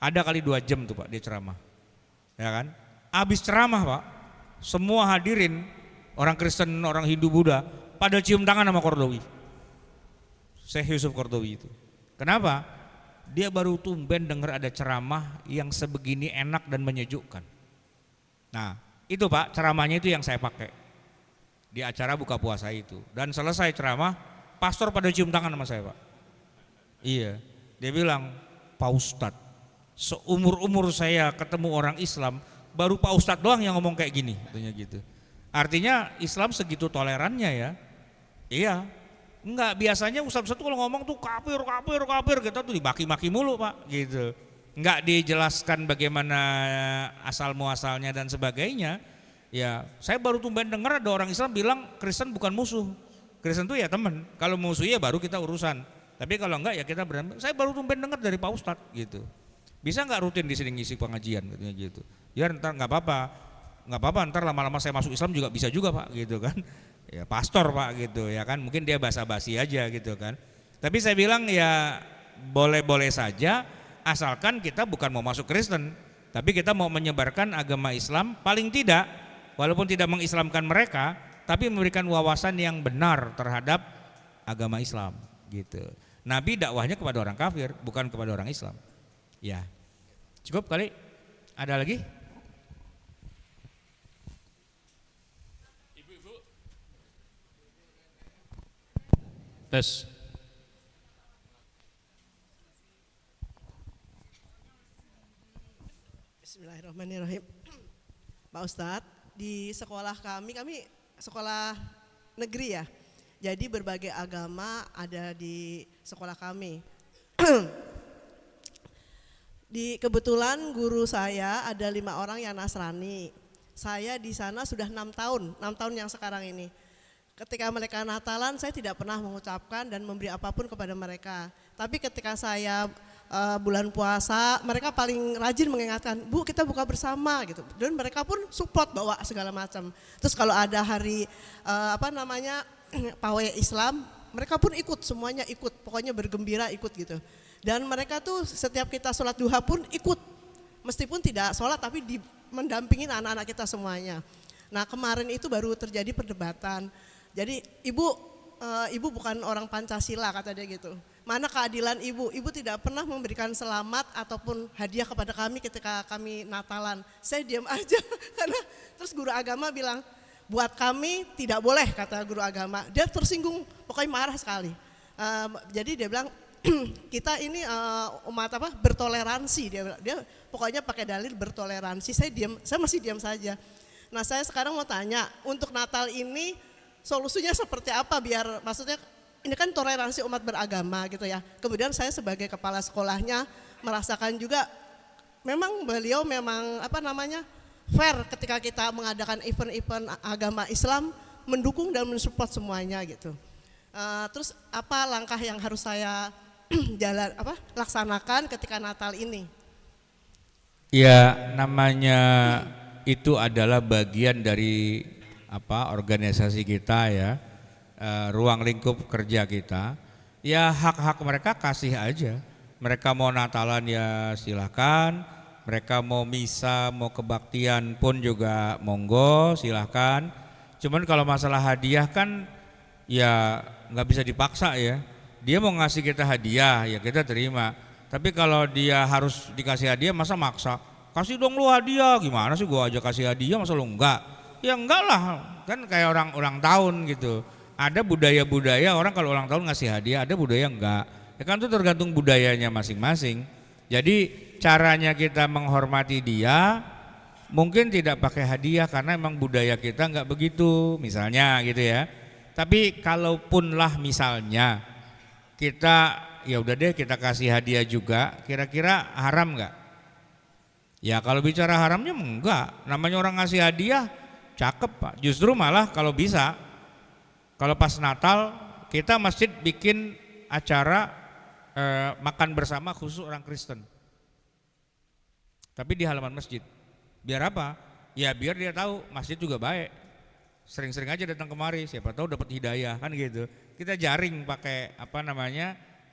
Ada kali 2 jam tuh Pak dia ceramah. Ya kan? Habis ceramah Pak, semua hadirin orang Kristen, orang Hindu, Buddha pada cium tangan sama Qaradawi. Syekh Yusuf Qaradawi itu. Kenapa? Dia baru tumben dengar ada ceramah yang sebegini enak dan menyejukkan. Nah, itu Pak, ceramahnya itu yang saya pakai di acara buka puasa itu. Dan selesai ceramah, pastor pada cium tangan sama saya Pak. Iya, dia bilang, Pak Ustadz, seumur-umur saya ketemu orang Islam, baru Pak Ustadz doang yang ngomong kayak gini, katanya gitu. Artinya Islam segitu tolerannya ya. Iya. Enggak, biasanya Ustadz itu kalau ngomong tuh kafir, kita tuh dibaki-maki mulu Pak, gitu. Enggak dijelaskan bagaimana asal muasalnya dan sebagainya. Ya, saya baru tumben dengar ada orang Islam bilang Kristen bukan musuh. Kristen tuh ya teman. Kalau musuh ya baru kita urusan. Tapi kalau enggak ya kita berantem. Saya baru tumben dengar dari Pak Ustadz gitu. Bisa enggak rutin di sini ngisi pengajian katanya gitu. Ya ntar enggak apa-apa, ntar lama-lama saya masuk Islam juga bisa juga Pak gitu kan. Ya pastor Pak gitu ya kan, mungkin dia basa-basi aja gitu kan. Tapi saya bilang ya boleh-boleh saja asalkan kita bukan mau masuk Kristen, tapi kita mau menyebarkan agama Islam, paling tidak walaupun tidak mengislamkan mereka, tapi memberikan wawasan yang benar terhadap agama Islam gitu. Nabi dakwahnya kepada orang kafir, bukan kepada orang Islam. Ya. Cukup kali? Ada lagi? Tes. Bismillahirrahmanirrahim. Pak Ustadz, di sekolah kami sekolah negeri ya. Jadi berbagai agama ada di sekolah kami. Kebetulan guru saya ada 5 orang yang Nasrani. Saya di sana sudah 6 tahun yang sekarang ini. Ketika mereka Natalan, saya tidak pernah mengucapkan dan memberi apapun kepada mereka. Tapi ketika saya bulan puasa, mereka paling rajin mengingatkan, Bu kita buka bersama gitu. Dan mereka pun support bawa segala macam. Terus kalau ada hari pawai Islam, mereka pun ikut, semuanya ikut. Pokoknya bergembira ikut gitu. Dan mereka tuh setiap kita sholat duha pun ikut. Meskipun tidak sholat tapi mendampingin anak-anak kita semuanya. Nah kemarin itu baru terjadi perdebatan. Jadi ibu ibu bukan orang Pancasila, kata dia gitu. Mana keadilan ibu? Ibu tidak pernah memberikan selamat ataupun hadiah kepada kami ketika kami Natalan. Saya diam aja karena terus guru agama bilang, buat kami tidak boleh, kata guru agama. Dia tersinggung, pokoknya marah sekali. Jadi dia bilang kita ini umat apa bertoleransi, dia pokoknya pakai dalil bertoleransi. Saya masih diam saja. Nah saya sekarang mau tanya, untuk Natal ini solusinya seperti apa biar maksudnya ini kan toleransi umat beragama gitu ya. Kemudian saya sebagai kepala sekolahnya merasakan juga memang beliau memang fair ketika kita mengadakan event-event agama Islam, mendukung dan mensupport semuanya gitu. Terus apa langkah yang harus saya laksanakan ketika Natal ini? Ya, namanya itu adalah bagian dari organisasi kita ya, ruang lingkup kerja kita. Ya hak-hak mereka kasih aja. Mereka mau Natalan ya silahkan. Mereka mau misa, mau kebaktian pun juga monggo, silahkan. Cuman kalau masalah hadiah kan ya nggak bisa dipaksa ya. Dia mau ngasih kita hadiah ya kita terima. Tapi kalau dia harus dikasih hadiah masa maksa? Kasih dong lu hadiah, gimana sih gua aja kasih hadiah masa lu enggak? Ya enggak lah, kan kayak orang ulang tahun gitu. Ada budaya-budaya orang kalau ulang tahun ngasih hadiah, ada budaya enggak. Ya kan itu tergantung budayanya masing-masing. Jadi caranya kita menghormati dia mungkin tidak pakai hadiah karena emang budaya kita enggak begitu misalnya gitu ya. Tapi kalaupun lah misalnya kita ya udah deh kita kasih hadiah juga, kira-kira haram enggak? Ya kalau bicara haramnya enggak, namanya orang ngasih hadiah cakep Pak. Justru malah kalau bisa, kalau pas Natal kita masjid bikin acara makan bersama khusus orang Kristen. Tapi di halaman masjid. Biar apa? Ya biar dia tahu masjid juga baik. Sering-sering aja datang kemari, siapa tahu dapat hidayah kan gitu. Kita jaring pakai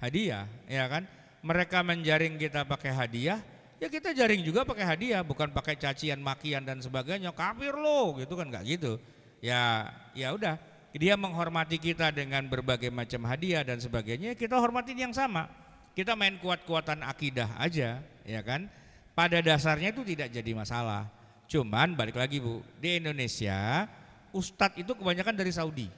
hadiah, ya kan? Mereka menjaring kita pakai hadiah, ya kita jaring juga pakai hadiah, bukan pakai cacian, makian dan sebagainya. Kafir lo, gitu kan nggak gitu. Ya udah, dia menghormati kita dengan berbagai macam hadiah dan sebagainya. Kita hormatin yang sama. Kita main kuat-kuatan akidah aja, ya kan? Pada dasarnya itu tidak jadi masalah. Cuman balik lagi Bu, di Indonesia ustadz itu kebanyakan dari Saudi.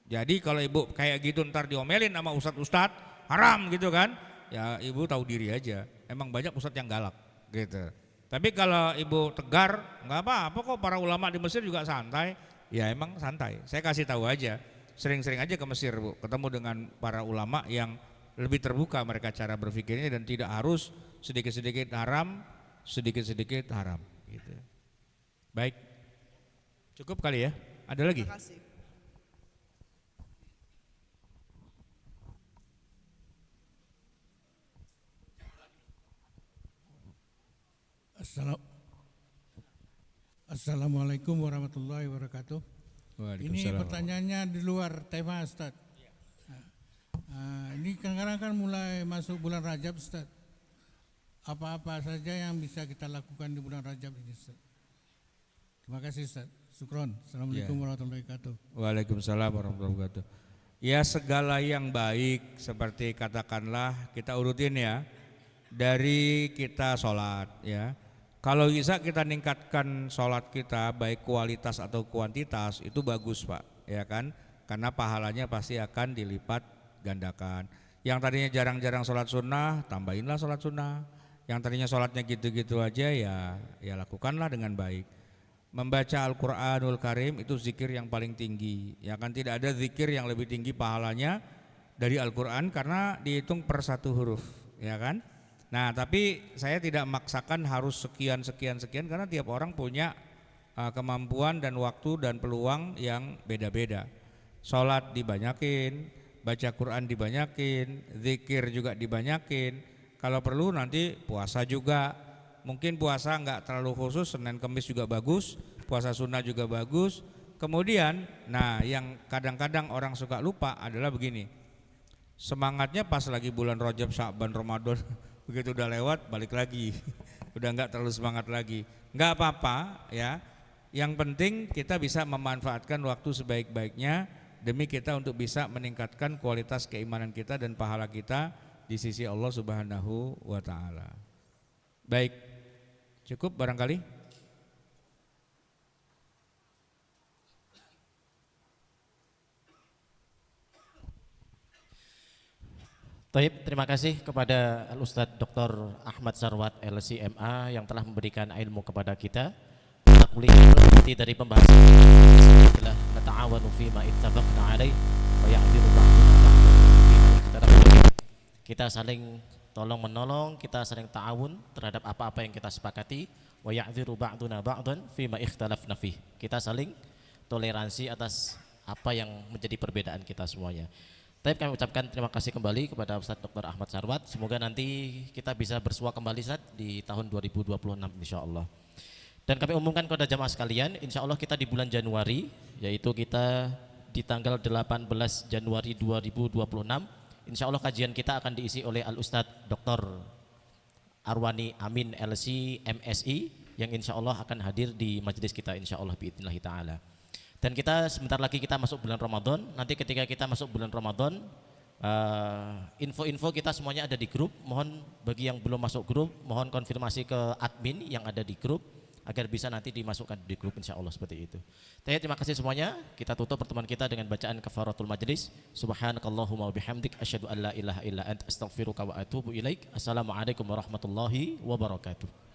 Jadi kalau ibu kayak gitu ntar diomelin sama ustadz haram gitu kan, ya ibu tahu diri aja. Emang banyak ustadz yang galak gitu. Tapi kalau ibu tegar, nggak apa-apa kok, para ulama di Mesir juga santai. Ya emang santai. Saya kasih tahu aja. Sering-sering aja ke Mesir Bu, ketemu dengan para ulama yang lebih terbuka mereka cara berpikirnya dan tidak harus sedikit-sedikit haram, sedikit-sedikit haram gitu. Baik. Cukup kali ya? Ada lagi? Terima kasih. Assalamualaikum warahmatullahi wabarakatuh. Ini pertanyaannya di luar tema Ustaz. Ini kadang-kadang kan mulai masuk bulan Rajab Ustaz. Apa-apa saja yang bisa kita lakukan di bulan Rajab ini Ustaz? Terima kasih Ustaz. Syukron. Assalamualaikum warahmatullahi wabarakatuh. Waalaikumsalam warahmatullahi wabarakatuh. Ya segala yang baik seperti katakanlah kita urutin ya. Dari kita sholat ya. Kalau bisa kita ningkatkan sholat kita baik kualitas atau kuantitas itu bagus Pak ya kan. Karena pahalanya pasti akan dilipat gandakan. Yang tadinya jarang-jarang sholat sunnah tambahinlah sholat sunnah. Yang tadinya sholatnya gitu-gitu aja ya lakukanlah dengan baik. Membaca Al-Quranul Karim itu zikir yang paling tinggi. Ya kan tidak ada zikir yang lebih tinggi pahalanya dari Al-Quran karena dihitung per satu huruf, ya kan? Nah tapi saya tidak memaksakan harus sekian karena tiap orang punya kemampuan dan waktu dan peluang yang beda-beda. Sholat dibanyakin, baca Quran dibanyakin, zikir juga dibanyakin. Kalau perlu nanti puasa juga. Mungkin puasa enggak terlalu khusus, Senin Kemis juga bagus, puasa sunnah juga bagus. Kemudian, nah yang kadang-kadang orang suka lupa adalah begini. Semangatnya pas lagi bulan Rajab, Sya'ban, Ramadan, begitu udah lewat balik lagi. Udah enggak terlalu semangat lagi. Enggak apa-apa ya. Yang penting kita bisa memanfaatkan waktu sebaik-baiknya demi kita untuk bisa meningkatkan kualitas keimanan kita dan pahala kita di sisi Allah Subhanahu wa taala. Baik. Cukup barangkali? Baik, terima kasih kepada Al-Ustadz Dr. Ahmad Sarwat LCMA yang telah memberikan ilmu kepada kita. Mata kuliah inti dari pembahasan adalah nata'awanu fima ittafaqna alaih wa ya'dhiru ba'duna ba'dan fima ikhtalafa. Kita saling tolong menolong, kita saling ta'awun terhadap apa-apa yang kita sepakati, wa ya'dhiru ba'duna ba'dan fima ikhtalafna fih. Kita saling toleransi atas apa yang menjadi perbedaan kita semuanya. Tapi kami ucapkan terima kasih kembali kepada Ustadz Dr. Ahmad Sarwat. Semoga nanti kita bisa bersua kembali Ustadz di tahun 2026 insya Allah. Dan kami umumkan kepada jamaah sekalian, insya Allah kita di bulan Januari, yaitu kita di tanggal 18 Januari 2026, insya Allah kajian kita akan diisi oleh Al-Ustadz Dr. Arwani Amin LC MSI yang insya Allah akan hadir di majelis kita insya Allah biidznillah ta'ala. Dan kita sebentar lagi kita masuk bulan Ramadan. Nanti ketika kita masuk bulan Ramadan, info-info kita semuanya ada di grup. Mohon bagi yang belum masuk grup, mohon konfirmasi ke admin yang ada di grup agar bisa nanti dimasukkan di grup insya Allah seperti itu. Terima kasih semuanya. Kita tutup pertemuan kita dengan bacaan kafaratul majlis. Subhanakallahumma wa bihamdik asyhadu an la ilaha illa anta astaghfiruka wa atubu ilaik. Assalamualaikum warahmatullahi wabarakatuh.